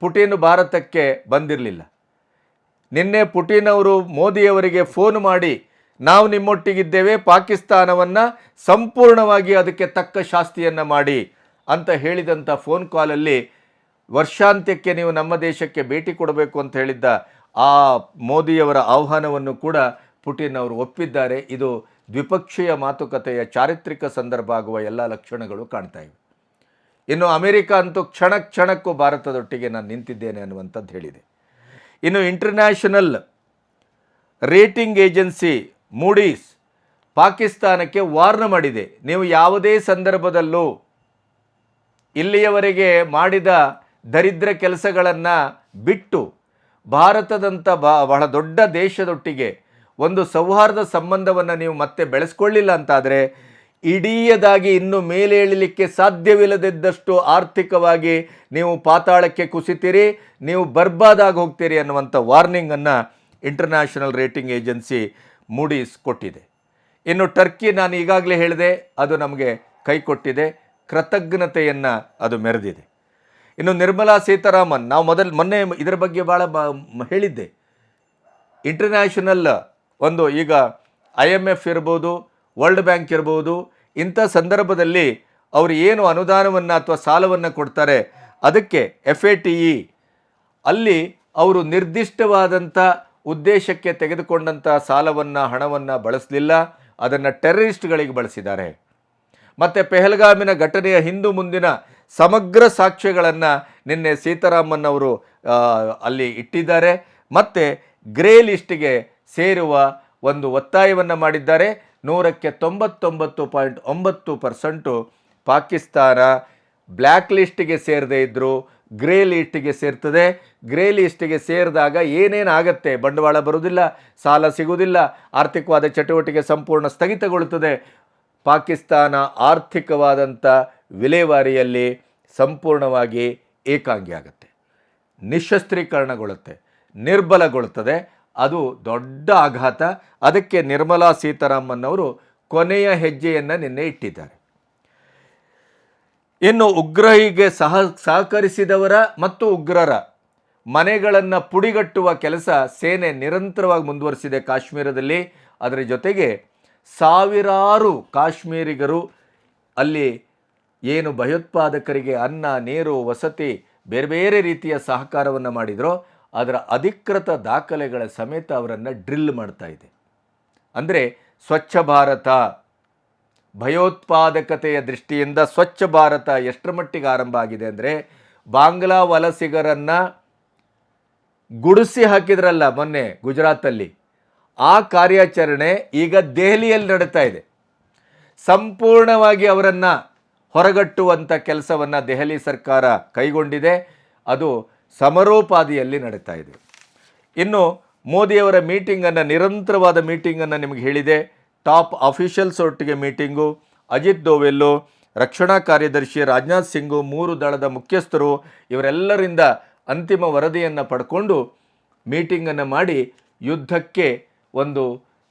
ಪುಟಿನ್ ಭಾರತಕ್ಕೆ ಬಂದಿರಲಿಲ್ಲ. ನಿನ್ನೆ ಪುಟಿನ್ ಅವರು ಮೋದಿಯವರಿಗೆ ಫೋನ್ ಮಾಡಿ ನಾವು ನಿಮ್ಮೊಟ್ಟಿಗಿದ್ದೇವೆ, ಪಾಕಿಸ್ತಾನವನ್ನು ಸಂಪೂರ್ಣವಾಗಿ ಅದಕ್ಕೆ ತಕ್ಕ ಶಾಸ್ತಿಯನ್ನು ಮಾಡಿ ಅಂತ ಹೇಳಿದಂಥ ಫೋನ್ ಕಾಲಲ್ಲಿ ವರ್ಷಾಂತ್ಯಕ್ಕೆ ನೀವು ನಮ್ಮ ದೇಶಕ್ಕೆ ಭೇಟಿ ಕೊಡಬೇಕು ಅಂತ ಹೇಳಿದ್ದ ಆ ಮೋದಿಯವರ ಆಹ್ವಾನವನ್ನು ಕೂಡ ಪುಟಿನ್ ಅವರು ಒಪ್ಪಿದ್ದಾರೆ. ಇದು ದ್ವಿಪಕ್ಷೀಯ ಮಾತುಕತೆಯ ಚಾರಿತ್ರಿಕ ಸಂದರ್ಭ ಆಗುವ ಎಲ್ಲ ಲಕ್ಷಣಗಳು ಕಾಣ್ತಾ ಇವೆ. ಇನ್ನು ಅಮೆರಿಕ ಅಂತೂ ಕ್ಷಣಕ್ಕೂ ಭಾರತದೊಟ್ಟಿಗೆ ನಾನು ನಿಂತಿದ್ದೇನೆ ಅನ್ನುವಂಥದ್ದು ಹೇಳಿದೆ. ಇನ್ನು ಇಂಟರ್ನ್ಯಾಷನಲ್ ರೇಟಿಂಗ್ ಏಜೆನ್ಸಿ ಮೂಡೀಸ್ ಪಾಕಿಸ್ತಾನಕ್ಕೆ ವಾರ್ನ್ ಮಾಡಿದೆ. ನೀವು ಯಾವುದೇ ಸಂದರ್ಭದಲ್ಲೂ ಇಲ್ಲಿಯವರೆಗೆ ಮಾಡಿದ ದರಿದ್ರ ಕೆಲಸಗಳನ್ನು ಬಿಟ್ಟು ಭಾರತದಂಥ ಬಹಳ ದೊಡ್ಡ ದೇಶದೊಟ್ಟಿಗೆ ಒಂದು ಸೌಹಾರ್ದ ಸಂಬಂಧವನ್ನು ನೀವು ಮತ್ತೆ ಬೆಳೆಸ್ಕೊಳ್ಳಿಲ್ಲ ಅಂತಾದರೆ ಇಡೀಯದಾಗಿ ಇನ್ನು ಮೇಲೇಳಲಿಕ್ಕೆ ಸಾಧ್ಯವಿಲ್ಲದಿದ್ದಷ್ಟು ಆರ್ಥಿಕವಾಗಿ ನೀವು ಪಾತಾಳಕ್ಕೆ ಕುಸಿತೀರಿ, ನೀವು ಬರ್ಬಾದಾಗಿ ಹೋಗ್ತೀರಿ ಅನ್ನುವಂಥ ವಾರ್ನಿಂಗನ್ನು ಇಂಟರ್ನ್ಯಾಷನಲ್ ರೇಟಿಂಗ್ ಏಜೆನ್ಸಿ ಮೂಡೀಸ್ ಕೊಟ್ಟಿದೆ. ಇನ್ನು ಟರ್ಕಿ, ನಾನು ಈಗಾಗಲೇ ಹೇಳಿದೆ, ಅದು ನಮಗೆ ಕೈ ಕೊಟ್ಟಿದೆ, ಕೃತಜ್ಞತೆಯನ್ನು ಅದು ಮೆರೆದಿದೆ. ಇನ್ನು ನಿರ್ಮಲಾ ಸೀತಾರಾಮನ್, ನಾವು ಮೊನ್ನೆ ಇದರ ಬಗ್ಗೆ ಭಾಳ ಹೇಳಿದ್ದೆ. ಇಂಟರ್ನ್ಯಾಷನಲ್ ಒಂದು ಈಗ IMF ಇರ್ಬೋದು, ವರ್ಲ್ಡ್ ಬ್ಯಾಂಕ್ ಇರ್ಬೋದು, ಇಂಥ ಸಂದರ್ಭದಲ್ಲಿ ಅವರು ಏನು ಅನುದಾನವನ್ನು ಅಥವಾ ಸಾಲವನ್ನು ಕೊಡ್ತಾರೆ ಅದಕ್ಕೆ FATE ಅಲ್ಲಿ ಅವರು ನಿರ್ದಿಷ್ಟವಾದಂಥ ಉದ್ದೇಶಕ್ಕೆ ತೆಗೆದುಕೊಂಡಂಥ ಸಾಲವನ್ನು, ಹಣವನ್ನು ಬಳಸಲಿಲ್ಲ, ಅದನ್ನು ಟೆರರಿಸ್ಟ್ಗಳಿಗೆ ಬಳಸಿದ್ದಾರೆ. ಮತ್ತು ಪೆಹಲ್ಗಾಮಿನ ಘಟನೆಯ ಹಿಂದು ಮುಂದಿನ ಸಮಗ್ರ ಸಾಕ್ಷ್ಯಗಳನ್ನು ನಿನ್ನೆ ಸೀತಾರಾಮನ್ ಅವರು ಅಲ್ಲಿ ಇಟ್ಟಿದ್ದಾರೆ. ಮತ್ತು ಗ್ರೇ ಲಿಸ್ಟಿಗೆ ಸೇರುವ ಒಂದು ಒತ್ತಾಯವನ್ನು ಮಾಡಿದ್ದಾರೆ. 100ಕ್ಕೆ 99.9% ಪಾಕಿಸ್ತಾನ ಬ್ಲ್ಯಾಕ್ ಲಿಸ್ಟಿಗೆ ಸೇರದೇ ಇದ್ದರೂ ಗ್ರೇ ಲಿಸ್ಟಿಗೆ ಸೇರ್ತದೆ. ಗ್ರೇ ಲಿಸ್ಟಿಗೆ ಸೇರಿದಾಗ ಏನೇನಾಗತ್ತೆ? ಬಂಡವಾಳ ಬರುವುದಿಲ್ಲ, ಸಾಲ ಸಿಗುವುದಿಲ್ಲ, ಆರ್ಥಿಕವಾದ ಚಟುವಟಿಕೆ ಸಂಪೂರ್ಣ ಸ್ಥಗಿತಗೊಳ್ಳುತ್ತದೆ. ಪಾಕಿಸ್ತಾನ ಆರ್ಥಿಕವಾದಂಥ ವಿಲೇವಾರಿಯಲ್ಲಿ ಸಂಪೂರ್ಣವಾಗಿ ಏಕಾಂಗಿ ಆಗುತ್ತೆ, ನಿಶಸ್ತ್ರೀಕರಣಗೊಳ್ಳುತ್ತೆ, ನಿರ್ಬಲಗೊಳ್ಳುತ್ತದೆ. ಅದು ದೊಡ್ಡ ಆಘಾತ. ಅದಕ್ಕೆ ನಿರ್ಮಲಾ ಸೀತಾರಾಮನ್ ಅವರು ಕೊನೆಯ ಹೆಜ್ಜೆಯನ್ನು ನಿನ್ನೆ ಇಟ್ಟಿದ್ದಾರೆ. ಇನ್ನು ಉಗ್ರರಿಗೆ ಸಹಕರಿಸಿದವರ ಮತ್ತು ಉಗ್ರರ ಮನೆಗಳನ್ನು ಪುಡಿಗಟ್ಟುವ ಕೆಲಸ ಸೇನೆ ನಿರಂತರವಾಗಿ ಮುಂದುವರಿಸಿದೆ ಕಾಶ್ಮೀರದಲ್ಲಿ. ಅದರ ಜೊತೆಗೆ ಸಾವಿರಾರು ಕಾಶ್ಮೀರಿಗರು ಅಲ್ಲಿ ಏನು ಭಯೋತ್ಪಾದಕರಿಗೆ ಅನ್ನ, ನೀರು, ವಸತಿ, ಬೇರೆ ಬೇರೆ ರೀತಿಯ ಸಹಕಾರವನ್ನು ಮಾಡಿದರೋ ಅದರ ಅಧಿಕೃತ ದಾಖಲೆಗಳ ಸಮೇತ ಅವರನ್ನು ಡ್ರಿಲ್ ಮಾಡ್ತಾ ಇದೆ. ಅಂದರೆ ಸ್ವಚ್ಛ ಭಾರತ, ಭಯೋತ್ಪಾದಕತೆಯ ದೃಷ್ಟಿಯಿಂದ ಸ್ವಚ್ಛ ಭಾರತ ಎಷ್ಟರ ಮಟ್ಟಿಗೆ ಆರಂಭ ಆಗಿದೆ ಅಂದರೆ, ಬಾಂಗ್ಲಾ ವಲಸಿಗರನ್ನು ಗುಡಿಸಿ ಹಾಕಿದ್ರಲ್ಲ ಮೊನ್ನೆ ಗುಜರಾತಲ್ಲಿ, ಆ ಕಾರ್ಯಾಚರಣೆ ಈಗ ದೆಹಲಿಯಲ್ಲಿ ನಡೀತಾ ಇದೆ. ಸಂಪೂರ್ಣವಾಗಿ ಅವರನ್ನು ಹೊರಗಟ್ಟುವಂಥ ಕೆಲಸವನ್ನು ದೆಹಲಿ ಸರ್ಕಾರ ಕೈಗೊಂಡಿದೆ. ಅದು ಸಮರೋಪಾದಿಯಲ್ಲಿ ನಡೀತಾ ಇದೆ. ಇನ್ನು ಮೋದಿಯವರ ಮೀಟಿಂಗನ್ನು, ನಿರಂತರವಾದ ಮೀಟಿಂಗನ್ನು ನಿಮಗೆ ಹೇಳಿದೆ. ಟಾಪ್ ಅಫಿಷಿಯಲ್ಸ್ ಒಟ್ಟಿಗೆ ಮೀಟಿಂಗು, ಅಜಿತ್ ದೋವೆಲ್ಲು, ರಕ್ಷಣಾ ಕಾರ್ಯದರ್ಶಿ ರಾಜನಾಥ್ ಸಿಂಗು, 3 ದಳದ ಮುಖ್ಯಸ್ಥರು ಇವರೆಲ್ಲರಿಂದ ಅಂತಿಮ ವರದಿಯನ್ನು ಪಡ್ಕೊಂಡು ಮೀಟಿಂಗನ್ನು ಮಾಡಿ ಯುದ್ಧಕ್ಕೆ ಒಂದು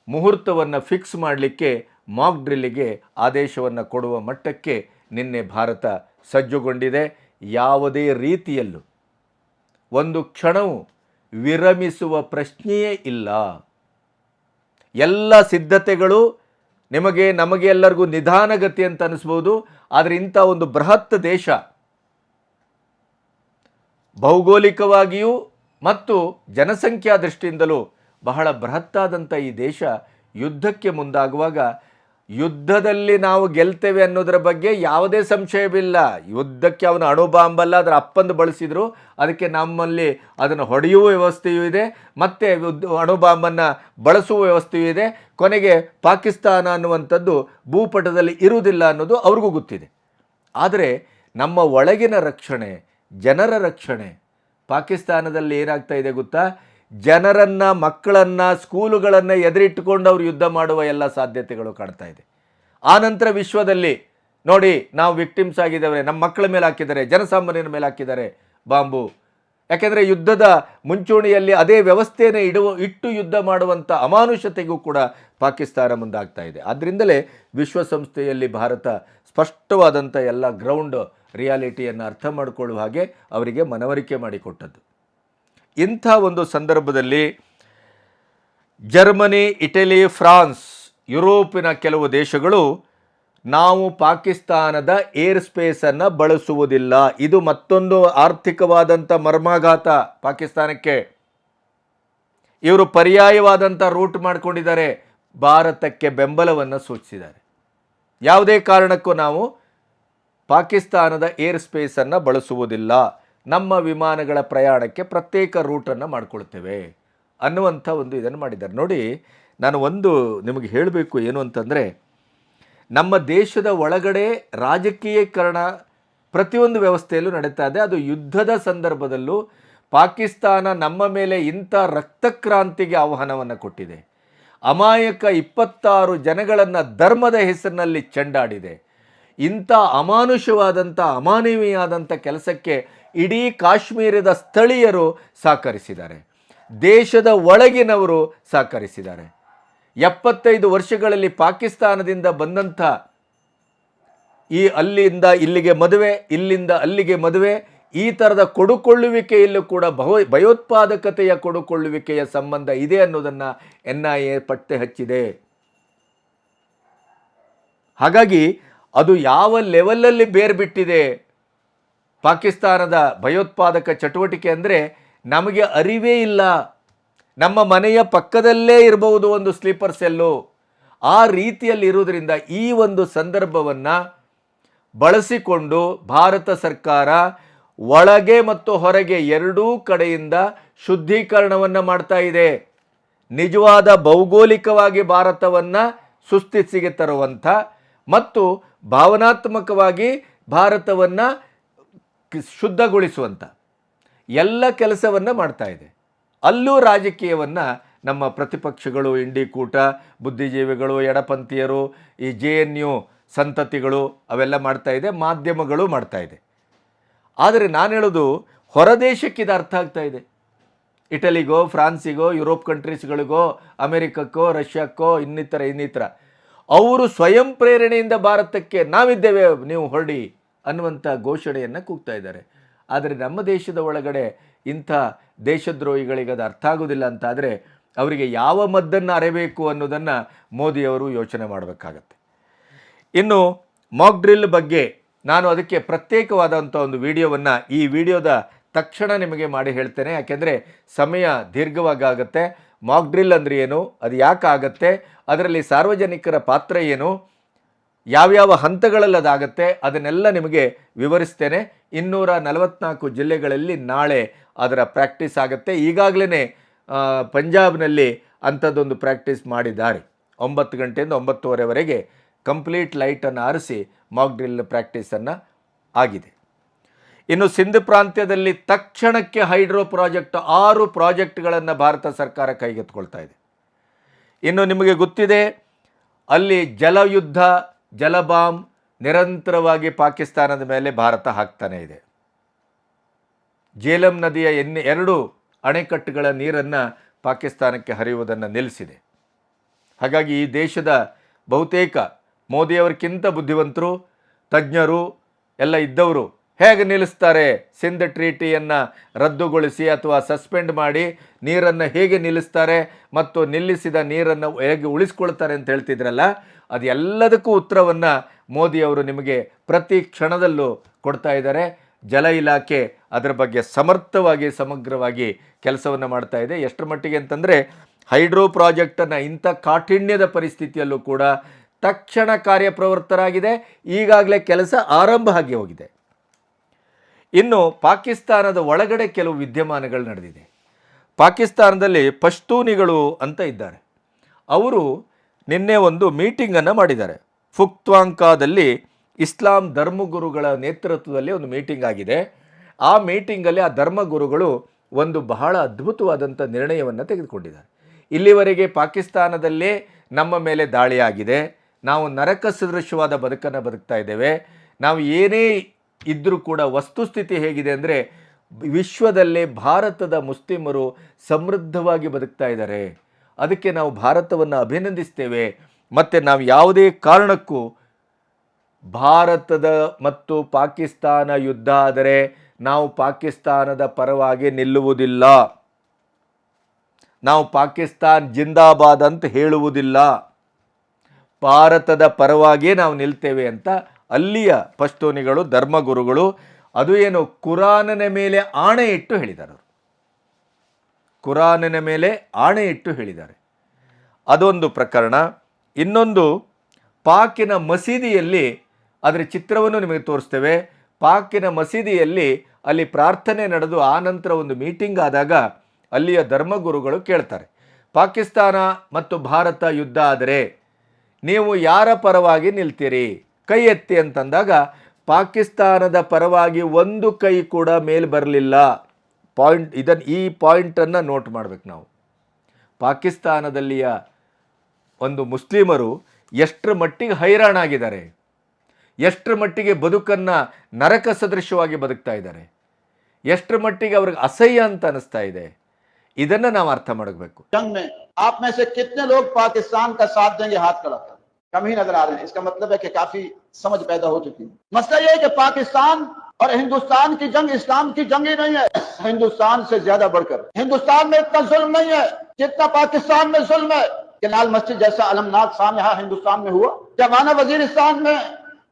ಮುಹೂರ್ತವನ್ನು ಫಿಕ್ಸ್ ಮಾಡಲಿಕ್ಕೆ ಮಾಕ್ ಡ್ರಿಲ್ಲಿಗೆ ಆದೇಶವನ್ನು ಕೊಡುವ ಮಟ್ಟಕ್ಕೆ ನಿನ್ನೆ ಭಾರತ ಸಜ್ಜುಗೊಂಡಿದೆ. ಯಾವುದೇ ರೀತಿಯಲ್ಲೂ ಒಂದು ಕ್ಷಣವೂ ವಿರಮಿಸುವ ಪ್ರಶ್ನೆಯೇ ಇಲ್ಲ. ಎಲ್ಲ ಸಿದ್ಧತೆಗಳು ನಮಗೆ ಎಲ್ಲರಿಗೂ ನಿಧಾನಗತಿ ಅಂತ ಅನಿಸ್ಬೋದು. ಆದರೆ ಇಂಥ ಒಂದು ಬೃಹತ್ ದೇಶ, ಭೌಗೋಳಿಕವಾಗಿಯೂ ಮತ್ತು ಜನಸಂಖ್ಯಾ ದೃಷ್ಟಿಯಿಂದಲೂ ಬಹಳ ಬೃಹತ್ತಾದಂಥ ಈ ದೇಶ ಯುದ್ಧಕ್ಕೆ ಮುಂದಾಗುವಾಗ ಯುದ್ಧದಲ್ಲಿ ನಾವು ಗೆಲ್ತೇವೆ ಅನ್ನೋದರ ಬಗ್ಗೆ ಯಾವುದೇ ಸಂಶಯವಿಲ್ಲ. ಯುದ್ಧಕ್ಕೆ ಅವನು ಅಣುಬಾಂಬಲ್ಲ, ಅದರ ಅಪ್ಪಂದು ಬಳಸಿದ್ರು, ಅದಕ್ಕೆ ನಮ್ಮಲ್ಲಿ ಅದನ್ನು ಹೊಡೆಯುವ ವ್ಯವಸ್ಥೆಯೂ ಇದೆ, ಮತ್ತು ಅಣುಬಾಂಬನ್ನು ಬಳಸುವ ವ್ಯವಸ್ಥೆಯೂ ಇದೆ. ಕೊನೆಗೆ ಪಾಕಿಸ್ತಾನ ಅನ್ನುವಂಥದ್ದು ಭೂಪಟದಲ್ಲಿ ಇರುವುದಿಲ್ಲ ಅನ್ನೋದು ಅವ್ರಿಗೂ ಗೊತ್ತಿದೆ. ಆದರೆ ನಮ್ಮ ಒಳಗಿನ ರಕ್ಷಣೆ, ಜನರ ರಕ್ಷಣೆ ಪಾಕಿಸ್ತಾನದಲ್ಲಿ ಏನಾಗ್ತಾ ಇದೆ ಗೊತ್ತಾ? ಜನರನ್ನು, ಮಕ್ಕಳನ್ನು, ಸ್ಕೂಲುಗಳನ್ನು ಎದುರಿಟ್ಟುಕೊಂಡು ಅವರು ಯುದ್ಧ ಮಾಡುವ ಎಲ್ಲ ಸಾಧ್ಯತೆಗಳು ಕಾಣ್ತಾ ಇದೆ. ಆನಂತರ ವಿಶ್ವದಲ್ಲಿ ನೋಡಿ, ನಾವು ವಿಕ್ಟಿಮ್ಸ್ ಆಗಿದ್ದೇವೆ, ನಮ್ಮ ಮಕ್ಕಳ ಮೇಲೆ ಹಾಕಿದ್ದಾರೆ, ಜನಸಾಮಾನ್ಯರ ಮೇಲೆ ಹಾಕಿದ್ದಾರೆ ಬಾಂಬು. ಯಾಕೆಂದರೆ ಯುದ್ಧದ ಮುಂಚೂಣಿಯಲ್ಲಿ ಅದೇ ವ್ಯವಸ್ಥೆಯನ್ನು ಇಟ್ಟು ಯುದ್ಧ ಮಾಡುವಂಥ ಅಮಾನುಷತೆಗೂ ಕೂಡ ಪಾಕಿಸ್ತಾನ ಮುಂದಾಗ್ತಾ ಇದೆ. ಆದ್ದರಿಂದಲೇ ವಿಶ್ವಸಂಸ್ಥೆಯಲ್ಲಿ ಭಾರತ ಸ್ಪಷ್ಟವಾದಂಥ ಎಲ್ಲ ಗ್ರೌಂಡ್ ರಿಯಾಲಿಟಿಯನ್ನು ಅರ್ಥ ಮಾಡಿಕೊಳ್ಳುವ ಹಾಗೆ ಅವರಿಗೆ ಮನವರಿಕೆ ಮಾಡಿಕೊಟ್ಟದ್ದು. ಇಂಥ ಒಂದು ಸಂದರ್ಭದಲ್ಲಿ ಜರ್ಮನಿ, ಇಟಲಿ, ಫ್ರಾನ್ಸ್, ಯುರೋಪಿನ ಕೆಲವು ದೇಶಗಳು ನಾವು ಪಾಕಿಸ್ತಾನದ ಏರ್ ಸ್ಪೇಸನ್ನು ಬಳಸುವುದಿಲ್ಲ, ಇದು ಮತ್ತೊಂದು ಆರ್ಥಿಕವಾದಂಥ ಮರ್ಮಾಘಾತ ಪಾಕಿಸ್ತಾನಕ್ಕೆ, ಇವರು ಪರ್ಯಾಯವಾದಂಥ ರೂಟ್ ಮಾಡಿಕೊಂಡಿದ್ದಾರೆ, ಭಾರತಕ್ಕೆ ಬೆಂಬಲವನ್ನು ಸೂಚಿಸಿದ್ದಾರೆ. ಯಾವುದೇ ಕಾರಣಕ್ಕೂ ನಾವು ಪಾಕಿಸ್ತಾನದ ಏರ್ ಸ್ಪೇಸನ್ನು ಬಳಸುವುದಿಲ್ಲ, ನಮ್ಮ ವಿಮಾನಗಳ ಪ್ರಯಾಣಕ್ಕೆ ಪ್ರತ್ಯೇಕ ರೂಟನ್ನು ಮಾಡಿಕೊಳ್ತೇವೆ ಅನ್ನುವಂಥ ಒಂದು ಇದನ್ನು ಮಾಡಿದ್ದಾರೆ. ನೋಡಿ, ನಾನು ಒಂದು ನಿಮಗೆ ಹೇಳಬೇಕು ಏನು ಅಂತಂದರೆ, ನಮ್ಮ ದೇಶದ ಒಳಗಡೆ ರಾಜಕೀಯೀಕರಣ ಪ್ರತಿಯೊಂದು ವ್ಯವಸ್ಥೆಯಲ್ಲೂ ನಡೀತಾ ಇದೆ. ಅದು ಯುದ್ಧದ ಸಂದರ್ಭದಲ್ಲೂ ಪಾಕಿಸ್ತಾನ ನಮ್ಮ ಮೇಲೆ ಇಂಥ ರಕ್ತಕ್ರಾಂತಿಗೆ ಆಹ್ವಾನವನ್ನು ಕೊಟ್ಟಿದೆ. ಅಮಾಯಕ 26 ಜನಗಳನ್ನು ಧರ್ಮದ ಹೆಸರಿನಲ್ಲಿ ಚೆಂಡಾಡಿದೆ. ಇಂಥ ಅಮಾನುಷವಾದಂಥ, ಅಮಾನವೀಯವಾದಂಥ ಕೆಲಸಕ್ಕೆ ಇಡೀ ಕಾಶ್ಮೀರದ ಸ್ಥಳೀಯರು ಸಹಕರಿಸಿದ್ದಾರೆ, ದೇಶದ ಒಳಗಿನವರು ಸಹಕರಿಸಿದ್ದಾರೆ. 75 ವರ್ಷಗಳಲ್ಲಿ ಪಾಕಿಸ್ತಾನದಿಂದ ಬಂದಂಥ ಈ ಅಲ್ಲಿಂದ ಇಲ್ಲಿಗೆ ಮದುವೆ, ಇಲ್ಲಿಂದ ಅಲ್ಲಿಗೆ ಮದುವೆ, ಈ ಥರದ ಕೊಡುಕೊಳ್ಳುವಿಕೆಯಲ್ಲೂ ಕೂಡ ಭಯೋತ್ಪಾದಕತೆಯ ಕೊಡುಕೊಳ್ಳುವಿಕೆಯ ಸಂಬಂಧ ಇದೆ ಅನ್ನೋದನ್ನು NIA ಪತ್ತೆ ಹಚ್ಚಿದೆ. ಹಾಗಾಗಿ ಅದು ಯಾವ ಲೆವೆಲಲ್ಲಿ ಬೇರ್ಬಿಟ್ಟಿದೆ ಪಾಕಿಸ್ತಾನದ ಭಯೋತ್ಪಾದಕ ಚಟುವಟಿಕೆ ಅಂದರೆ ನಮಗೆ ಅರಿವೇ ಇಲ್ಲ. ನಮ್ಮ ಮನೆಯ ಪಕ್ಕದಲ್ಲೇ ಇರಬಹುದು ಒಂದು ಸ್ಲೀಪರ್ ಸೆಲ್ಲು. ಆ ರೀತಿಯಲ್ಲಿ ಇರುವುದರಿಂದ ಈ ಒಂದು ಸಂದರ್ಭವನ್ನು ಬಳಸಿಕೊಂಡು ಭಾರತ ಸರ್ಕಾರ ಒಳಗೆ ಮತ್ತು ಹೊರಗೆ ಎರಡೂ ಕಡೆಯಿಂದ ಶುದ್ಧೀಕರಣವನ್ನು ಮಾಡ್ತಾ ಇದೆ. ನಿಜವಾದ ಭೌಗೋಳಿಕವಾಗಿ ಭಾರತವನ್ನು ಸುಸ್ಥಿತಿಗೆ ತರುವಂಥ ಮತ್ತು ಭಾವನಾತ್ಮಕವಾಗಿ ಭಾರತವನ್ನು ಶುದ್ಧಗೊಳಿಸುವಂಥ ಎಲ್ಲ ಕೆಲಸವನ್ನು ಮಾಡ್ತಾ ಇದೆ. ಅಲ್ಲೂ ರಾಜಕೀಯವನ್ನು ನಮ್ಮ ಪ್ರತಿಪಕ್ಷಗಳು, ಇಂಡಿ ಕೂಟ, ಬುದ್ಧಿಜೀವಿಗಳು, ಎಡಪಂಥೀಯರು, ಈ JNU ಸಂತತಿಗಳು ಅವೆಲ್ಲ ಮಾಡ್ತಾ ಇದೆ, ಮಾಧ್ಯಮಗಳು ಮಾಡ್ತಾ ಇದೆ. ಆದರೆ ನಾನು ಹೇಳೋದು ಹೊರದೇಶಕ್ಕೆ ಇದು ಅರ್ಥ ಆಗ್ತಾ ಇದೆ. ಇಟಲಿಗೋ, ಫ್ರಾನ್ಸಿಗೋ, ಯುರೋಪ್ ಕಂಟ್ರೀಸ್ಗಳಿಗೋ, ಅಮೆರಿಕಕ್ಕೋ, ರಷ್ಯಾಕ್ಕೋ, ಇನ್ನಿತರ ಅವರು ಸ್ವಯಂ ಪ್ರೇರಣೆಯಿಂದ ಭಾರತಕ್ಕೆ ನಾವಿದ್ದೇವೆ ನೀವು ಹೊರಡಿ ಅನ್ನುವಂಥ ಘೋಷಣೆಯನ್ನು ಕೂಗ್ತಾ ಇದ್ದಾರೆ. ಆದರೆ ನಮ್ಮ ದೇಶದ ಒಳಗಡೆ ಇಂಥ ದೇಶದ್ರೋಹಿಗಳಿಗೆ ಅದು ಅರ್ಥ ಆಗೋದಿಲ್ಲ ಅಂತಾದರೆ ಅವರಿಗೆ ಯಾವ ಮದ್ದನ್ನು ಅರೆಬೇಕು ಅನ್ನೋದನ್ನು ಮೋದಿಯವರು ಯೋಚನೆ ಮಾಡಬೇಕಾಗತ್ತೆ. ಇನ್ನು ಮಾಕ್ ಡ್ರಿಲ್ ಬಗ್ಗೆ ನಾನು ಅದಕ್ಕೆ ಪ್ರತ್ಯೇಕವಾದಂಥ ಒಂದು ವಿಡಿಯೋವನ್ನು ಈ ವಿಡಿಯೋದ ತಕ್ಷಣ ನಿಮಗೆ ಮಾಡಿ ಹೇಳ್ತೇನೆ, ಯಾಕೆಂದರೆ ಸಮಯ ದೀರ್ಘವಾಗುತ್ತೆ. ಮಾಕ್ ಡ್ರಿಲ್ ಅಂದರೆ ಏನು, ಅದು ಯಾಕೆ ಆಗತ್ತೆ, ಅದರಲ್ಲಿ ಸಾರ್ವಜನಿಕರ ಪಾತ್ರ ಏನು, ಯಾವ್ಯಾವ ಹಂತಗಳಲ್ಲಿ ಅದಾಗತ್ತೆ, ಅದನ್ನೆಲ್ಲ ನಿಮಗೆ ವಿವರಿಸ್ತೇನೆ. 244 ಜಿಲ್ಲೆಗಳಲ್ಲಿ ನಾಳೆ ಅದರ ಪ್ರಾಕ್ಟೀಸ್ ಆಗುತ್ತೆ. ಈಗಾಗಲೇ ಪಂಜಾಬ್ನಲ್ಲಿ ಅಂಥದ್ದೊಂದು ಪ್ರಾಕ್ಟೀಸ್ ಮಾಡಿದ್ದಾರೆ. 9 ಗಂಟೆಯಿಂದ 9:30ವರೆಗೆ ಕಂಪ್ಲೀಟ್ ಲೈಟನ್ನು ಆರಿಸಿ ಮಾಕ್ ಡ್ರಿಲ್ ಪ್ರಾಕ್ಟೀಸನ್ನು ಆಗಿದೆ. ಇನ್ನು ಸಿಂಧ್ ಪ್ರಾಂತ್ಯದಲ್ಲಿ ತಕ್ಷಣಕ್ಕೆ ಹೈಡ್ರೋ ಪ್ರಾಜೆಕ್ಟ್ 6 ಪ್ರಾಜೆಕ್ಟ್ಗಳನ್ನು ಭಾರತ ಸರ್ಕಾರ ಕೈಗೆತ್ತಿಕೊಳ್ತಾ ಇದೆ. ಇನ್ನು ನಿಮಗೆ ಗೊತ್ತಿದೆ, ಅಲ್ಲಿ ಜಲಯುದ್ಧ, ಜಲಬಾಂಬ್ ನಿರಂತರವಾಗಿ ಪಾಕಿಸ್ತಾನದ ಮೇಲೆ ಭಾರತ ಹಾಕ್ತಾನೇ ಇದೆ. ಜೇಲಂ ನದಿಯ 2 ಅಣೆಕಟ್ಟುಗಳ ನೀರನ್ನು ಪಾಕಿಸ್ತಾನಕ್ಕೆ ಹರಿಯುವುದನ್ನು ನಿಲ್ಲಿಸಿದೆ. ಹಾಗಾಗಿ ಈ ದೇಶದ ಬಹುತೇಕ ಮೋದಿಯವರಿಗಿಂತ ಬುದ್ಧಿವಂತರು, ತಜ್ಞರು ಎಲ್ಲ ಇದ್ದವರು ಹೇಗೆ ನಿಲ್ಲಿಸ್ತಾರೆ, ಸಿಂಧ್ ಟ್ರೀಟಿಯನ್ನು ರದ್ದುಗೊಳಿಸಿ ಅಥವಾ ಸಸ್ಪೆಂಡ್ ಮಾಡಿ ನೀರನ್ನು ಹೇಗೆ ನಿಲ್ಲಿಸ್ತಾರೆ ಮತ್ತು ನಿಲ್ಲಿಸಿದ ನೀರನ್ನು ಹೇಗೆ ಉಳಿಸ್ಕೊಳ್ತಾರೆ ಅಂತ ಹೇಳ್ತಿದ್ರಲ್ಲ, ಅದು ಎಲ್ಲದಕ್ಕೂ ಉತ್ತರವನ್ನು ಮೋದಿಯವರು ನಿಮಗೆ ಪ್ರತಿ ಕ್ಷಣದಲ್ಲೂ ಕೊಡ್ತಾ ಇದ್ದಾರೆ. ಜಲ ಇಲಾಖೆ ಅದರ ಬಗ್ಗೆ ಸಮರ್ಥವಾಗಿ ಸಮಗ್ರವಾಗಿ ಕೆಲಸವನ್ನು ಮಾಡ್ತಾ ಇದೆ. ಎಷ್ಟರ ಮಟ್ಟಿಗೆ ಅಂತಂದರೆ ಹೈಡ್ರೋ ಪ್ರಾಜೆಕ್ಟನ್ನು ಇಂಥ ಕಾಠಿಣ್ಯದ ಪರಿಸ್ಥಿತಿಯಲ್ಲೂ ಕೂಡ ತಕ್ಷಣ ಕಾರ್ಯಪ್ರವೃತ್ತರಾಗಿದೆ. ಈಗಾಗಲೇ ಕೆಲಸ ಆರಂಭ ಆಗಿ ಹೋಗಿದೆ. ಇನ್ನು ಪಾಕಿಸ್ತಾನದ ಒಳಗಡೆ ಕೆಲವು ವಿದ್ಯಮಾನಗಳು ನಡೆದಿದೆ. ಪಾಕಿಸ್ತಾನದಲ್ಲಿ ಪಶ್ತೂನಿಗಳು ಅಂತ ಇದ್ದಾರೆ. ಅವರು ನಿನ್ನೆ ಒಂದು ಮೀಟಿಂಗನ್ನು ಮಾಡಿದ್ದಾರೆ. ಫುಕ್ತ್ವಾಂಕಾದಲ್ಲಿ ಇಸ್ಲಾಂ ಧರ್ಮಗುರುಗಳ ನೇತೃತ್ವದಲ್ಲಿ ಒಂದು ಮೀಟಿಂಗ್ ಆಗಿದೆ. ಆ ಮೀಟಿಂಗಲ್ಲಿ ಆ ಧರ್ಮಗುರುಗಳು ಒಂದು ಬಹಳ ಅದ್ಭುತವಾದಂಥ ನಿರ್ಣಯವನ್ನು ತೆಗೆದುಕೊಂಡಿದ್ದಾರೆ. ಇಲ್ಲಿವರೆಗೆ ಪಾಕಿಸ್ತಾನದಲ್ಲೇ ನಮ್ಮ ಮೇಲೆ ದಾಳಿಯಾಗಿದೆ, ನಾವು ನರಕ ಸದೃಶವಾದ ಬದುಕನ್ನು ಬದುಕ್ತಾ ಇದ್ದೇವೆ, ನಾವು ಏನೇ ಇದ್ದರೂ ಕೂಡ ವಸ್ತುಸ್ಥಿತಿ ಹೇಗಿದೆ ಅಂದರೆ ವಿಶ್ವದಲ್ಲೇ ಭಾರತದ ಮುಸ್ಲಿಮರು ಸಮೃದ್ಧವಾಗಿ ಬದುಕ್ತಾ ಇದ್ದಾರೆ. ಅದಕ್ಕೆ ನಾವು ಭಾರತವನ್ನು ಅಭಿನಂದಿಸ್ತೇವೆ. ಮತ್ತು ನಾವು ಯಾವುದೇ ಕಾರಣಕ್ಕೂ ಭಾರತದ ಮತ್ತು ಪಾಕಿಸ್ತಾನ ಯುದ್ಧ ಆದರೆ ನಾವು ಪಾಕಿಸ್ತಾನದ ಪರವಾಗಿ ನಿಲ್ಲುವುದಿಲ್ಲ, ನಾವು ಪಾಕಿಸ್ತಾನ್ ಜಿಂದಾಬಾದ್ ಅಂತ ಹೇಳುವುದಿಲ್ಲ, ಭಾರತದ ಪರವಾಗಿಯೇ ನಾವು ನಿಲ್ತೇವೆ ಅಂತ ಅಲ್ಲಿಯ ಪಶ್ತೂನಿಗಳು, ಧರ್ಮಗುರುಗಳು, ಅದು ಏನು ಕುರಾನಿನ ಮೇಲೆ ಆಣೆ ಇಟ್ಟು ಹೇಳಿದ್ದಾರೆ. ಕುರಾನಿನ ಮೇಲೆ ಆಣೆ ಇಟ್ಟು ಹೇಳಿದ್ದಾರೆ. ಅದೊಂದು ಪ್ರಕರಣ. ಇನ್ನೊಂದು, ಪಾಕಿನ ಮಸೀದಿಯಲ್ಲಿ ಅದರ ಚಿತ್ರವನ್ನು ನಿಮಗೆ ತೋರಿಸ್ತೇವೆ. ಪಾಕಿನ ಮಸೀದಿಯಲ್ಲಿ ಅಲ್ಲಿ ಪ್ರಾರ್ಥನೆ ನಡೆದು ಆ ನಂತರ ಒಂದು ಮೀಟಿಂಗ್ ಆದಾಗ ಅಲ್ಲಿಯ ಧರ್ಮಗುರುಗಳು ಕೇಳ್ತಾರೆ, ಪಾಕಿಸ್ತಾನ ಮತ್ತು ಭಾರತ ಯುದ್ಧ ಆದರೆ ನೀವು ಯಾರ ಪರವಾಗಿ ನಿಲ್ತೀರಿ, ಕೈ ಎತ್ತಿ ಅಂತಂದಾಗ ಪಾಕಿಸ್ತಾನದ ಪರವಾಗಿ ಒಂದು ಕೈ ಕೂಡ ಮೇಲೆ ಬರಲಿಲ್ಲ. ಈ ಪಾಯಿಂಟನ್ನು ನೋಟ್ ಮಾಡಬೇಕು ನಾವು. ಪಾಕಿಸ್ತಾನದಲ್ಲಿಯ ಒಂದು ಮುಸ್ಲಿಮರು ಎಷ್ಟರ ಮಟ್ಟಿಗೆ ಹೈರಾಣಾಗಿದ್ದಾರೆ, ಎಷ್ಟರ ಮಟ್ಟಿಗೆ ಬದುಕನ್ನು ನರಕ ಸದೃಶವಾಗಿ ಬದುಕ್ತಾ ಇದ್ದಾರೆ, ಎಷ್ಟರ ಮಟ್ಟಿಗೆ ಅವ್ರಿಗೆ ಅಸಹ್ಯ ಅಂತ ಅನಿಸ್ತಾ ಇದೆ, ಇದನ್ನು ನಾವು ಅರ್ಥ ಮಾಡಬೇಕು. आप में से कितने लोग पाकिस्तान का साथ देंगे, हाथ खड़ा कर, कम ही नजर आ रहे हैं. इसका मतलब है कि काफी समझ पैदा हो चुकी है. मसला ये है कि पाकिस्तान और हिंदुस्तान की जंग इस्लाम की जंग ही नहीं है, हिंदुस्तान से ज्यादा बढ़कर. हिंदुस्तान में इतना जुल्म नहीं है जितना पाकिस्तान में जुल्म है. कि लाल मस्जिद जैसा अलमनाक काम यहाँ हिंदुस्तान में हुआ, जमाना वजीरिस्तान में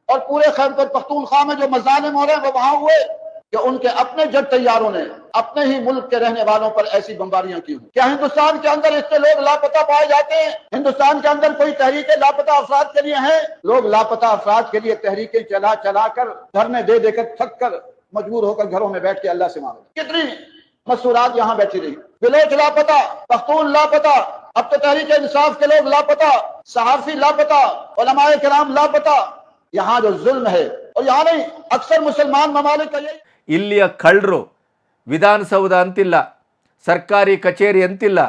और पूरे खैबर पख्तूनख्वा में जो मजालिम हो रहे हैं वो वहां हुए कि उनके अपने जेट तैयारों ने अपने ही मुल्क के रहने वालों पर ऐसी बमबारियां की. क्या हिंदुस्तान के अंदर इतने लोग लापता पाए जाते हैं? हिंदुस्तान के अंदर कोई तहरीकें लापता अफराद के लिए हैं? लोग लापता अफराद के लिए तहरीकें चला चला कर, धरने दे देकर, थक कर, मजबूर होकर घरों में बैठ के अल्लाह से मांगे. कितनी मसूरात यहाँ बैठी रही. बिलोच लापता, पख्तून लापता, अब तो तहरीक इंसाफ के लोग लापता, सहाफी लापता, उलमाए किराम लापता. यहाँ जो जुल्म है, और यहाँ नहीं, अक्सर मुसलमान ममालिक का यही. ಇಲ್ಲಿಯ ಕಳ್ಳರು ವಿಧಾನಸೌಧ ಅಂತಿಲ್ಲ, ಸರ್ಕಾರಿ ಕಚೇರಿ ಅಂತಿಲ್ಲ,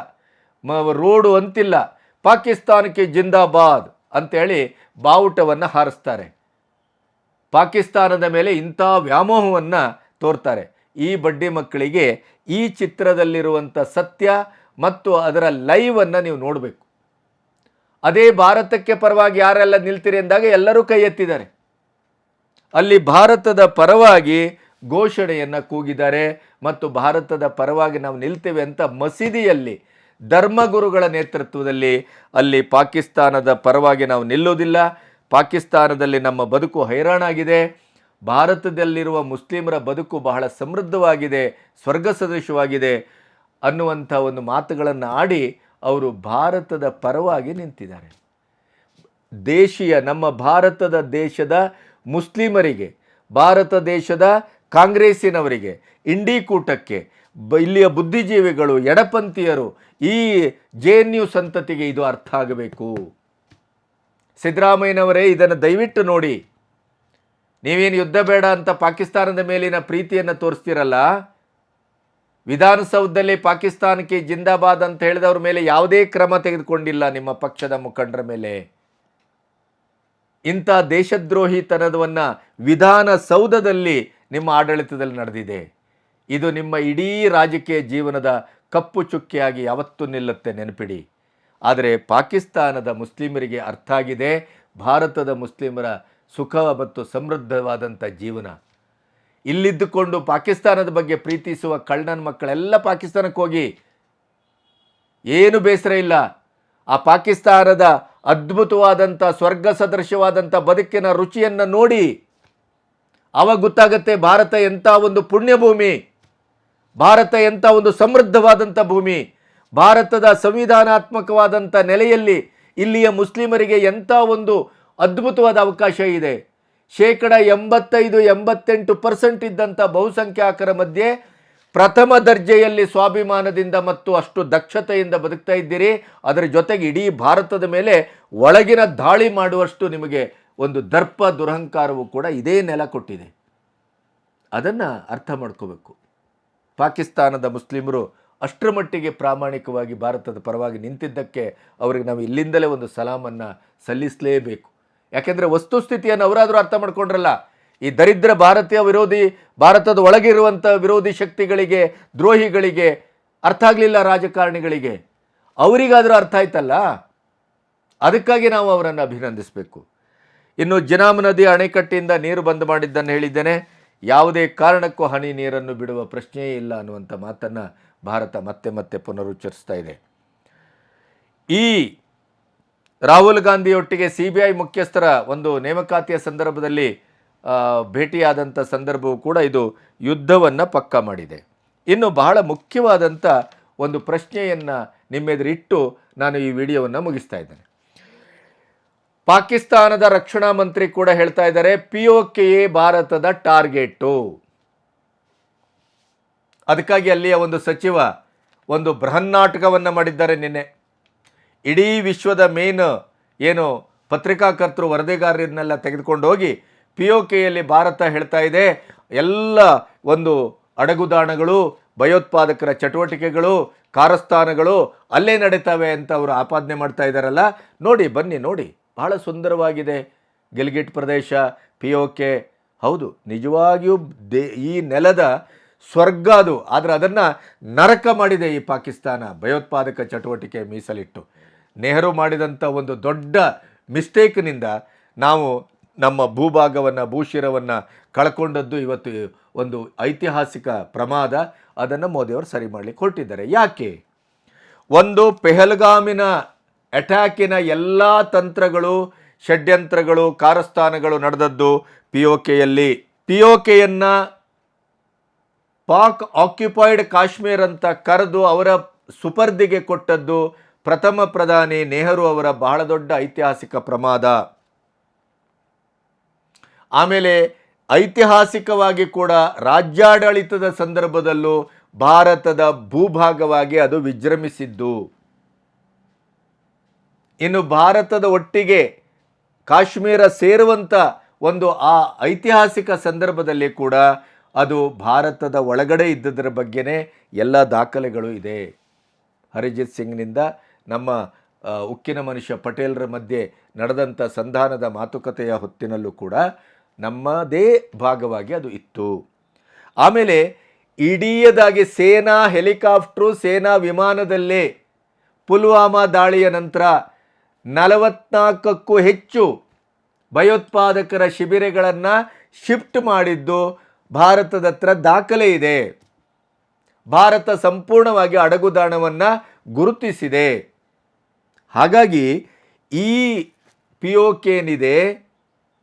ರೋಡು ಅಂತಿಲ್ಲ, ಪಾಕಿಸ್ತಾನಕ್ಕೆ ಜಿಂದಾಬಾದ್ ಅಂತೇಳಿ ಬಾವುಟವನ್ನು ಹಾರಿಸ್ತಾರೆ. ಪಾಕಿಸ್ತಾನದ ಮೇಲೆ ಇಂಥ ವ್ಯಾಮೋಹವನ್ನು ತೋರ್ತಾರೆ. ಈ ಬಡ್ಡಿ ಮಕ್ಕಳಿಗೆ ಈ ಚಿತ್ರದಲ್ಲಿರುವಂಥ ಸತ್ಯ ಮತ್ತು ಅದರ ಲೈವನ್ನು ನೀವು ನೋಡಬೇಕು. ಅದೇ ಭಾರತಕ್ಕೆ ಪರವಾಗಿ ಯಾರೆಲ್ಲ ನಿಲ್ತೀರಿ ಎಂದಾಗ ಎಲ್ಲರೂ ಕೈ ಎತ್ತಿದ್ದಾರೆ. ಅಲ್ಲಿ ಭಾರತದ ಪರವಾಗಿ ಘೋಷಣೆಯನ್ನು ಕೂಗಿದ್ದಾರೆ ಮತ್ತು ಭಾರತದ ಪರವಾಗಿ ನಾವು ನಿಲ್ತೇವೆ ಅಂತ ಮಸೀದಿಯಲ್ಲಿ ಧರ್ಮಗುರುಗಳ ನೇತೃತ್ವದಲ್ಲಿ ಅಲ್ಲಿ ಪಾಕಿಸ್ತಾನದ ಪರವಾಗಿ ನಾವು ನಿಲ್ಲೋದಿಲ್ಲ, ಪಾಕಿಸ್ತಾನದಲ್ಲಿ ನಮ್ಮ ಬದುಕು ಹೈರಾಣಾಗಿದೆ, ಭಾರತದಲ್ಲಿರುವ ಮುಸ್ಲಿಮರ ಬದುಕು ಬಹಳ ಸಮೃದ್ಧವಾಗಿದೆ, ಸ್ವರ್ಗ ಸದೃಶವಾಗಿದೆ ಅನ್ನುವಂಥ ಒಂದು ಮಾತುಗಳನ್ನು ಆಡಿ ಅವರು ಭಾರತದ ಪರವಾಗಿ ನಿಂತಿದ್ದಾರೆ. ದೇಶೀಯ ನಮ್ಮ ಭಾರತದ ದೇಶದ ಮುಸ್ಲಿಮರಿಗೆ, ಭಾರತ ದೇಶದ ಕಾಂಗ್ರೆಸ್ಸಿನವರಿಗೆ, ಇಂಡಿ ಕೂಟಕ್ಕೆ, ಇಲ್ಲಿಯ ಬುದ್ಧಿಜೀವಿಗಳು, ಎಡಪಂಥೀಯರು, ಈ JNU ಸಂತತಿಗೆ ಇದು ಅರ್ಥ ಆಗಬೇಕು. ಸಿದ್ದರಾಮಯ್ಯನವರೇ ಇದನ್ನು ದಯವಿಟ್ಟು ನೋಡಿ. ನೀವೇನು ಯುದ್ಧ ಬೇಡ ಅಂತ ಪಾಕಿಸ್ತಾನದ ಮೇಲಿನ ಪ್ರೀತಿಯನ್ನು ತೋರಿಸ್ತೀರಲ್ಲ, ವಿಧಾನಸೌಧದಲ್ಲಿ ಪಾಕಿಸ್ತಾನಕ್ಕೆ ಜಿಂದಾಬಾದ್ ಅಂತ ಹೇಳಿದವ್ರ ಮೇಲೆ ಯಾವುದೇ ಕ್ರಮ ತೆಗೆದುಕೊಂಡಿಲ್ಲ ನಿಮ್ಮ ಪಕ್ಷದ ಮುಖಂಡರ ಮೇಲೆ. ಇಂಥ ದೇಶದ್ರೋಹಿತನವನ್ನು ವಿಧಾನಸೌಧದಲ್ಲಿ ನಿಮ್ಮ ಆಡಳಿತದಲ್ಲಿ ನಡೆದಿದೆ. ಇದು ನಿಮ್ಮ ಇಡೀ ರಾಜಕೀಯ ಜೀವನದ ಕಪ್ಪು ಚುಕ್ಕಿಯಾಗಿ ಯಾವತ್ತೂ ನಿಲ್ಲುತ್ತೆ, ನೆನಪಿಡಿ. ಆದರೆ ಪಾಕಿಸ್ತಾನದ ಮುಸ್ಲಿಮರಿಗೆ ಅರ್ಥ ಆಗಿದೆ ಭಾರತದ ಮುಸ್ಲಿಮರ ಸುಖ ಮತ್ತು ಸಮೃದ್ಧವಾದಂಥ ಜೀವನ. ಇಲ್ಲಿದ್ದುಕೊಂಡು ಪಾಕಿಸ್ತಾನದ ಬಗ್ಗೆ ಪ್ರೀತಿಸುವ ಕಳ್ಳನ ಮಕ್ಕಳೆಲ್ಲ ಪಾಕಿಸ್ತಾನಕ್ಕೆ ಹೋಗಿ, ಏನು ಬೇಸರ ಇಲ್ಲ. ಆ ಪಾಕಿಸ್ತಾನದ ಅದ್ಭುತವಾದಂಥ ಸ್ವರ್ಗ ಸದೃಶವಾದಂಥ ಬದುಕಿನ ರುಚಿಯನ್ನು ನೋಡಿ. ಆವಾಗ ಗೊತ್ತಾಗತ್ತೆ ಭಾರತ ಎಂಥ ಒಂದು ಪುಣ್ಯಭೂಮಿ, ಭಾರತ ಎಂಥ ಒಂದು ಸಮೃದ್ಧವಾದಂಥ ಭೂಮಿ, ಭಾರತದ ಸಂವಿಧಾನಾತ್ಮಕವಾದಂಥ ನೆಲೆಯಲ್ಲಿ ಇಲ್ಲಿಯ ಮುಸ್ಲಿಮರಿಗೆ ಎಂಥ ಒಂದು ಅದ್ಭುತವಾದ ಅವಕಾಶ ಇದೆ. 85-88% ಇದ್ದಂಥ ಬಹುಸಂಖ್ಯಾತರ ಮಧ್ಯೆ ಪ್ರಥಮ ದರ್ಜೆಯಲ್ಲಿ ಸ್ವಾಭಿಮಾನದಿಂದ ಮತ್ತು ಅಷ್ಟು ದಕ್ಷತೆಯಿಂದ ಬದುಕ್ತಾ ಇದ್ದೀರಿ. ಅದರ ಜೊತೆಗೆ ಇಡೀ ಭಾರತದ ಮೇಲೆ ಒಳಗಿನ ದಾಳಿ ಮಾಡುವಷ್ಟು ನಿಮಗೆ ಒಂದು ದರ್ಪ ದುರಹಂಕಾರವು ಕೂಡ ಇದೇ ನೆಲ ಕೊಟ್ಟಿದೆ. ಅದನ್ನು ಅರ್ಥ ಮಾಡ್ಕೋಬೇಕು. ಪಾಕಿಸ್ತಾನದ ಮುಸ್ಲಿಮರು ಅಷ್ಟರ ಮಟ್ಟಿಗೆ ಪ್ರಾಮಾಣಿಕವಾಗಿ ಭಾರತದ ಪರವಾಗಿ ನಿಂತಿದ್ದಕ್ಕೆ ಅವರಿಗೆ ನಾವು ಇಲ್ಲಿಂದಲೇ ಒಂದು ಸಲಾಮನ್ನು ಸಲ್ಲಿಸಲೇಬೇಕು. ಯಾಕೆಂದರೆ ವಸ್ತುಸ್ಥಿತಿಯನ್ನು ಅವರಾದರೂ ಅರ್ಥ ಮಾಡ್ಕೊಂಡ್ರಲ್ಲ. ಈ ದರಿದ್ರ ಭಾರತೀಯ ವಿರೋಧಿ, ಭಾರತದ ಒಳಗಿರುವಂಥ ವಿರೋಧಿ ಶಕ್ತಿಗಳಿಗೆ, ದ್ರೋಹಿಗಳಿಗೆ ಅರ್ಥ ಆಗಲಿಲ್ಲ, ರಾಜಕಾರಣಿಗಳಿಗೆ. ಅವರಿಗಾದರೂ ಅರ್ಥ ಆಯ್ತಲ್ಲ, ಅದಕ್ಕಾಗಿ ನಾವು ಅವರನ್ನು ಅಭಿನಂದಿಸಬೇಕು. ಇನ್ನು ಜಿನಾಮ್ ನದಿ ಅಣೆಕಟ್ಟಿಂದ ನೀರು ಬಂದ್ ಮಾಡಿದ್ದನ್ನು ಹೇಳಿದ್ದೇನೆ. ಯಾವುದೇ ಕಾರಣಕ್ಕೂ ಹನಿ ನೀರನ್ನು ಬಿಡುವ ಪ್ರಶ್ನೆಯೇ ಇಲ್ಲ ಅನ್ನುವಂಥ ಮಾತನ್ನು ಭಾರತ ಮತ್ತೆ ಮತ್ತೆ ಪುನರುಚ್ಚರಿಸ್ತಾ ಇದೆ. ಈ ರಾಹುಲ್ ಗಾಂಧಿಯೊಟ್ಟಿಗೆ CBI ಮುಖ್ಯಸ್ಥರ ಒಂದು ನೇಮಕಾತಿಯ ಸಂದರ್ಭದಲ್ಲಿ ಭೇಟಿಯಾದಂಥ ಸಂದರ್ಭವೂ ಕೂಡ ಇದು ಯುದ್ಧವನ್ನು ಪಕ್ಕಾ ಮಾಡಿದೆ. ಇನ್ನು ಬಹಳ ಮುಖ್ಯವಾದಂಥ ಒಂದು ಪ್ರಶ್ನೆಯನ್ನು ನಿಮ್ಮೆದುರಿಟ್ಟು ನಾನು ಈ ವಿಡಿಯೋವನ್ನು ಮುಗಿಸ್ತಾ ಇದ್ದೇನೆ. ಪಾಕಿಸ್ತಾನದ ರಕ್ಷಣಾ ಮಂತ್ರಿ ಕೂಡ ಹೇಳ್ತಾ ಇದ್ದಾರೆ POKಯೇ ಭಾರತದ ಟಾರ್ಗೆಟು. ಅದಕ್ಕಾಗಿ ಅಲ್ಲಿಯ ಒಂದು ಸಚಿವ ಒಂದು ಬೃಹನ್ನಾಟಕವನ್ನು ಮಾಡಿದ್ದಾರೆ ನಿನ್ನೆ. ಇಡೀ ವಿಶ್ವದ ಮೇನ್ ಏನು ಪತ್ರಿಕಾಕರ್ತರು, ವರದಿಗಾರರನ್ನೆಲ್ಲ ತೆಗೆದುಕೊಂಡು ಹೋಗಿ POKಯಲ್ಲಿ ಭಾರತ ಹೇಳ್ತಾ ಇದೆ ಎಲ್ಲ ಒಂದು ಅಡಗುದಾಣಗಳು, ಭಯೋತ್ಪಾದಕರ ಚಟುವಟಿಕೆಗಳು, ಕಾರಸ್ಥಾನಗಳು ಅಲ್ಲೇ ನಡೀತವೆ ಅಂತ ಅವರು ಆಪಾದನೆ ಮಾಡ್ತಾ ಇದ್ದಾರಲ್ಲ. ನೋಡಿ, ಬನ್ನಿ ನೋಡಿ, ಬಹಳ ಸುಂದರವಾಗಿದೆ ಗಿಲ್ಗಿಟ್ ಪ್ರದೇಶ, POK. ಹೌದು, ನಿಜವಾಗಿಯೂ ಈ ನೆಲದ ಸ್ವರ್ಗ ಅದು. ಆದರೆ ಅದನ್ನು ನರಕ ಮಾಡಿದೆ ಈ ಪಾಕಿಸ್ತಾನ ಭಯೋತ್ಪಾದಕ ಚಟುವಟಿಕೆ ಮೀಸಲಿಟ್ಟು. ನೆಹರು ಮಾಡಿದಂಥ ಒಂದು ದೊಡ್ಡ ಮಿಸ್ಟೇಕ್ನಿಂದ ನಾವು ನಮ್ಮ ಭೂಭಾಗವನ್ನು, ಭೂಶಿರವನ್ನು ಕಳ್ಕೊಂಡದ್ದು ಇವತ್ತು ಒಂದು ಐತಿಹಾಸಿಕ ಪ್ರಮಾದ. ಅದನ್ನು ಮೋದಿಯವರು ಸರಿ ಮಾಡಲಿಕ್ಕೆ ಹೊರಟಿದ್ದಾರೆ. ಯಾಕೆ? ಒಂದು ಪೆಹಲ್ಗಾಮಿನ ಅಟ್ಯಾಕಿನ ಎಲ್ಲ ತಂತ್ರಗಳು, ಷಡ್ಯಂತ್ರಗಳು, ಕಾರಸ್ಥಾನಗಳು ನಡೆದದ್ದು POKಯಲ್ಲಿ. POKಯನ್ನು ಪಾಕ್ ಆಕ್ಯುಪೈಡ್ ಕಾಶ್ಮೀರ್ ಅಂತ ಕರೆದು ಅವರ ಸುಪರ್ದಿಗೆ ಕೊಟ್ಟದ್ದು ಪ್ರಥಮ ಪ್ರಧಾನಿ ನೆಹರು ಅವರ ಬಹಳ ದೊಡ್ಡ ಐತಿಹಾಸಿಕ ಪ್ರಮಾದ. ಆಮೇಲೆ ಐತಿಹಾಸಿಕವಾಗಿ ಕೂಡ ರಾಜ್ಯಾಡಳಿತದ ಸಂದರ್ಭದಲ್ಲೂ ಭಾರತದ ಭೂಭಾಗವಾಗಿ ಅದು ವಿಜೃಂಭಿಸಿದ್ದು. ಇನ್ನು ಭಾರತದ ಒಟ್ಟಿಗೆ ಕಾಶ್ಮೀರ ಸೇರುವಂಥ ಒಂದು ಆ ಐತಿಹಾಸಿಕ ಸಂದರ್ಭದಲ್ಲಿ ಕೂಡ ಅದು ಭಾರತದ ಒಳಗಡೆ ಇದ್ದದರ ಬಗ್ಗೆನೇ ಎಲ್ಲ ದಾಖಲೆಗಳು ಇದೆ. ಹರಿಜಿತ್ ಸಿಂಗ್ನಿಂದ ನಮ್ಮ ಉಕ್ಕಿನ ಮನುಷ್ಯ ಪಟೇಲರ ಮಧ್ಯೆ ನಡೆದಂಥ ಸಂಧಾನದ ಮಾತುಕತೆಯ ಹೊತ್ತಿನಲ್ಲೂ ಕೂಡ ನಮ್ಮದೇ ಭಾಗವಾಗಿ ಅದು ಇತ್ತು. ಆಮೇಲೆ ಇಡೀದಾಗಿ ಸೇನಾ ಹೆಲಿಕಾಪ್ಟ್ರು, ಸೇನಾ ವಿಮಾನದಲ್ಲೇ ಪುಲ್ವಾಮಾ ದಾಳಿಯ ನಂತರ 44ಕ್ಕೂ ಹೆಚ್ಚು ಭಯೋತ್ಪಾದಕರ ಶಿಬಿರಗಳನ್ನು ಶಿಫ್ಟ್ ಮಾಡಿದ್ದು ಭಾರತದ ಹತ್ರ ದಾಖಲೆ ಇದೆ. ಭಾರತ ಸಂಪೂರ್ಣವಾಗಿ ಅಡಗುದಾಣವನ್ನು ಗುರುತಿಸಿದೆ. ಹಾಗಾಗಿ ಈ POK ಏನಿದೆ,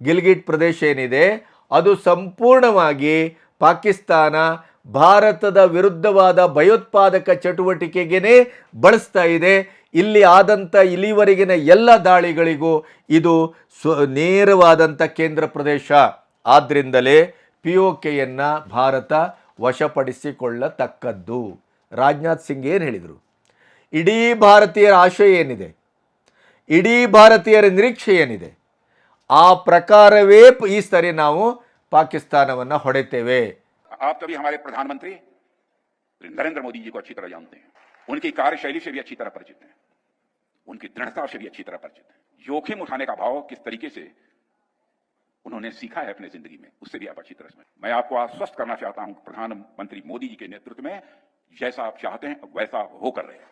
ಗಿಲ್ಗಿಟ್ ಪ್ರದೇಶ ಏನಿದೆ, ಅದು ಸಂಪೂರ್ಣವಾಗಿ ಪಾಕಿಸ್ತಾನ ಭಾರತದ ವಿರುದ್ಧವಾದ ಭಯೋತ್ಪಾದಕ ಚಟುವಟಿಕೆಗೇ ಬಳಸ್ತಾ ಇದೆ. ಇಲ್ಲಿ ಆದಂಥ ಇಲ್ಲಿವರೆಗಿನ ಎಲ್ಲ ದಾಳಿಗಳಿಗೂ ಇದು ನೇರವಾದಂಥ ಕೇಂದ್ರ ಪ್ರದೇಶ. ಆದ್ದರಿಂದಲೇ POKಯನ್ನು ಭಾರತ ವಶಪಡಿಸಿಕೊಳ್ಳತಕ್ಕದ್ದು. ರಾಜನಾಥ್ ಸಿಂಗ್ ಏನು ಹೇಳಿದರು? ಇಡೀ ಭಾರತೀಯರ ಆಶಯ ಏನಿದೆ, ಇಡೀ ಭಾರತೀಯರ ನಿರೀಕ್ಷೆ ಏನಿದೆ, ಆ ಪ್ರಕಾರವೇ ಈ ಸರಿ ನಾವು ಪಾಕಿಸ್ತಾನವನ್ನು ಹೊಡೆತೇವೆ. आप सभी हमारे प्रधानमंत्री नरेंद्र मोदी जी को अच्छी तरह जानते हैं, उनकी कार्यशैली से भी अच्छी तरह परिचित हैं, उनकी दृढ़ता से भी अच्छी तरह परिचित हैं। जोखिम उठाने का भाव किस तरीके से उन्होंने सीखा है अपने जिंदगी में, उससे भी आप अच्छी तरह समझ। मैं आपको आश्वस्त करना चाहता हूं, प्रधानमंत्री मोदी जी के नेतृत्व में जैसा आप चाहते हैं वैसा हो कर रहे हैं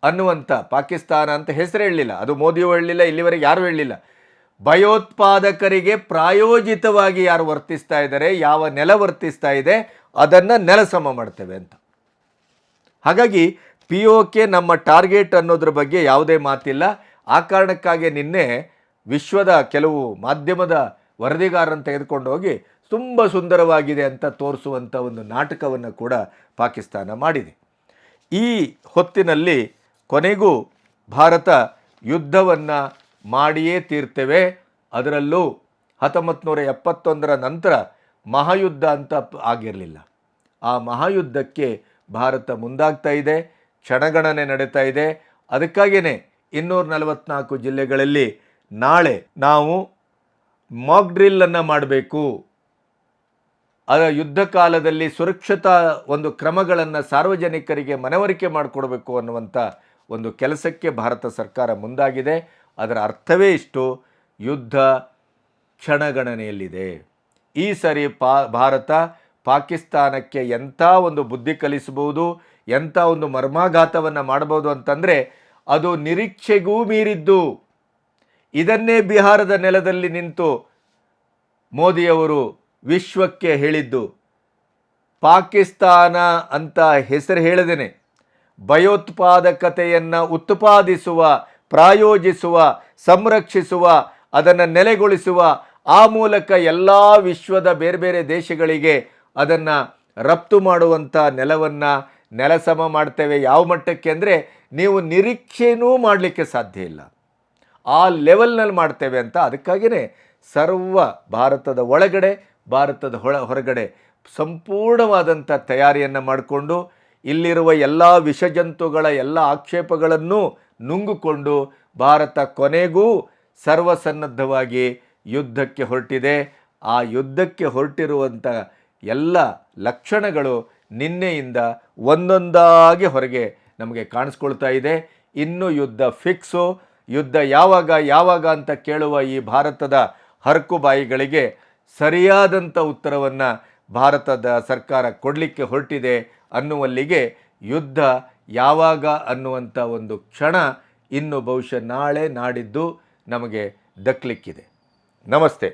ಅನ್ನುವಂಥ ಪಾಕಿಸ್ತಾನ ಅಂತ ಹೆಸರು ಹೇಳಲಿಲ್ಲ, ಅದು ಮೋದಿಯೂ ಹೇಳಲಿಲ್ಲ, ಇಲ್ಲಿವರೆಗೆ ಯಾರು ಹೇಳಲಿಲ್ಲ. ಭಯೋತ್ಪಾದಕರಿಗೆ ಪ್ರಾಯೋಜಿತವಾಗಿ ಯಾರು ವರ್ತಿಸ್ತಾ ಇದ್ದಾರೆ, ಯಾವ ನೆಲ ವರ್ತಿಸ್ತಾ ಇದೆ, ಅದನ್ನು ನೆಲಸಮ ಮಾಡ್ತೇವೆ ಅಂತ. ಹಾಗಾಗಿ POK ನಮ್ಮ ಟಾರ್ಗೆಟ್ ಅನ್ನೋದ್ರ ಬಗ್ಗೆ ಯಾವುದೇ ಮಾತಿಲ್ಲ. ಆ ಕಾರಣಕ್ಕಾಗಿ ನಿನ್ನೆ ವಿಶ್ವದ ಕೆಲವು ಮಾಧ್ಯಮದ ವರದಿಗಾರರನ್ನು ತೆಗೆದುಕೊಂಡು ಹೋಗಿ ತುಂಬ ಸುಂದರವಾಗಿದೆ ಅಂತ ತೋರಿಸುವಂಥ ಒಂದು ನಾಟಕವನ್ನು ಕೂಡ ಪಾಕಿಸ್ತಾನ ಮಾಡಿದೆ. ಈ ಹೊತ್ತಿನಲ್ಲಿ ಕೊನೆಗೂ ಭಾರತ ಯುದ್ಧವನ್ನು ಮಾಡಿಯೇ ತೀರ್ತೇವೆ. ಅದರಲ್ಲೂ 1971ರ ನಂತರ ಮಹಾಯುದ್ಧ ಅಂತ ಆಗಿರಲಿಲ್ಲ. ಆ ಮಹಾಯುದ್ಧಕ್ಕೆ ಭಾರತ ಮುಂದಾಗ್ತಾ ಇದೆ, ಕ್ಷಣಗಣನೆ ನಡೀತಾ ಇದೆ. ಅದಕ್ಕಾಗಿಯೇ 244 ಜಿಲ್ಲೆಗಳಲ್ಲಿ ನಾಳೆ ನಾವು ಮಾಕ್ ಡ್ರಿಲ್ಲನ್ನು ಮಾಡಬೇಕು. ಅದರ ಯುದ್ಧ ಕಾಲದಲ್ಲಿ ಸುರಕ್ಷತಾ ಒಂದು ಕ್ರಮಗಳನ್ನು ಸಾರ್ವಜನಿಕರಿಗೆ ಮನವರಿಕೆ ಮಾಡಿಕೊಡ್ಬೇಕು ಅನ್ನುವಂಥ ಒಂದು ಕೆಲಸಕ್ಕೆ ಭಾರತ ಸರ್ಕಾರ ಮುಂದಾಗಿದೆ. ಅದರ ಅರ್ಥವೇ ಇಷ್ಟು, ಯುದ್ಧ ಕ್ಷಣಗಣನೆಯಲ್ಲಿದೆ. ಈ ಸರಿ ಭಾರತ ಪಾಕಿಸ್ತಾನಕ್ಕೆ ಎಂಥ ಒಂದು ಬುದ್ಧಿ ಕಲಿಸಬಹುದು, ಎಂಥ ಒಂದು ಮರ್ಮಾಘಾತವನ್ನು ಮಾಡಬಹುದು ಅಂತಂದರೆ ಅದು ನಿರೀಕ್ಷೆಗೂ ಮೀರಿದ್ದು. ಇದನ್ನೇ ಬಿಹಾರದ ನೆಲದಲ್ಲಿ ನಿಂತು ಮೋದಿಯವರು ವಿಶ್ವಕ್ಕೆ ಹೇಳಿದ್ದು. ಪಾಕಿಸ್ತಾನ ಅಂತ ಹೆಸರು ಹೇಳದೇನೆ ಭಯೋತ್ಪಾದಕತೆಯನ್ನು ಉತ್ಪಾದಿಸುವ, ಪ್ರಾಯೋಜಿಸುವ, ಸಂರಕ್ಷಿಸುವ, ಅದನ್ನು ನೆಲೆಗೊಳಿಸುವ, ಆ ಮೂಲಕ ಎಲ್ಲ ವಿಶ್ವದ ಬೇರೆ ಬೇರೆ ದೇಶಗಳಿಗೆ ಅದನ್ನು ರಫ್ತು ಮಾಡುವಂಥ ನೆಲವನ್ನು ನೆಲಸಮ ಮಾಡ್ತೇವೆ. ಯಾವ ಮಟ್ಟಕ್ಕೆ ಅಂದರೆ ನೀವು ನಿರೀಕ್ಷೆನೂ ಮಾಡಲಿಕ್ಕೆ ಸಾಧ್ಯ ಇಲ್ಲ, ಆ ಲೆವೆಲ್ನಲ್ಲಿ ಮಾಡ್ತೇವೆ ಅಂತ. ಅದಕ್ಕಾಗಿಯೇ ಸರ್ವ ಭಾರತದ ಒಳಗಡೆ, ಭಾರತದ ಹೊರಗಡೆ ಸಂಪೂರ್ಣವಾದಂಥ ತಯಾರಿಯನ್ನು ಮಾಡಿಕೊಂಡು ಇಲ್ಲಿರುವ ಎಲ್ಲ ವಿಷಜಂತುಗಳ ಎಲ್ಲ ಆಕ್ಷೇಪಗಳನ್ನು ನುಂಗಿಕೊಂಡು ಭಾರತ ಕೊನೆಗೂ ಸರ್ವಸನ್ನದ್ಧವಾಗಿ ಯುದ್ಧಕ್ಕೆ ಹೊರಟಿದೆ. ಆ ಯುದ್ಧಕ್ಕೆ ಹೊರಟಿರುವಂಥ ಎಲ್ಲ ಲಕ್ಷಣಗಳು ನಿನ್ನೆಯಿಂದ ಒಂದೊಂದಾಗಿ ಹೊರಗೆ ನಮಗೆ ಕಾಣಿಸ್ಕೊಳ್ತಾ ಇದೆ. ಇನ್ನು ಯುದ್ಧ ಫಿಕ್ಸು, ಯುದ್ಧ ಯಾವಾಗ ಅಂತ ಕೇಳುವ ಈ ಭಾರತದ ಹರಕುಬಾಯಿಗಳಿಗೆ ಸರಿಯಾದಂಥ ಉತ್ತರವನ್ನು ಭಾರತದ ಸರ್ಕಾರ ಕೊಡಲಿಕ್ಕೆ ಹೊರಟಿದೆ ಅನ್ನುವಲ್ಲಿಗೆ ಯುದ್ಧ ಯಾವಾಗ ಅನ್ನುವಂಥ ಒಂದು ಕ್ಷಣ ಇನ್ನು ಬಹುಶಃ ನಾಳೆ ನಾಡಿದ್ದು ನಮಗೆ ದಕ್ಕಲಿಕ್ಕಿದೆ. ನಮಸ್ತೆ.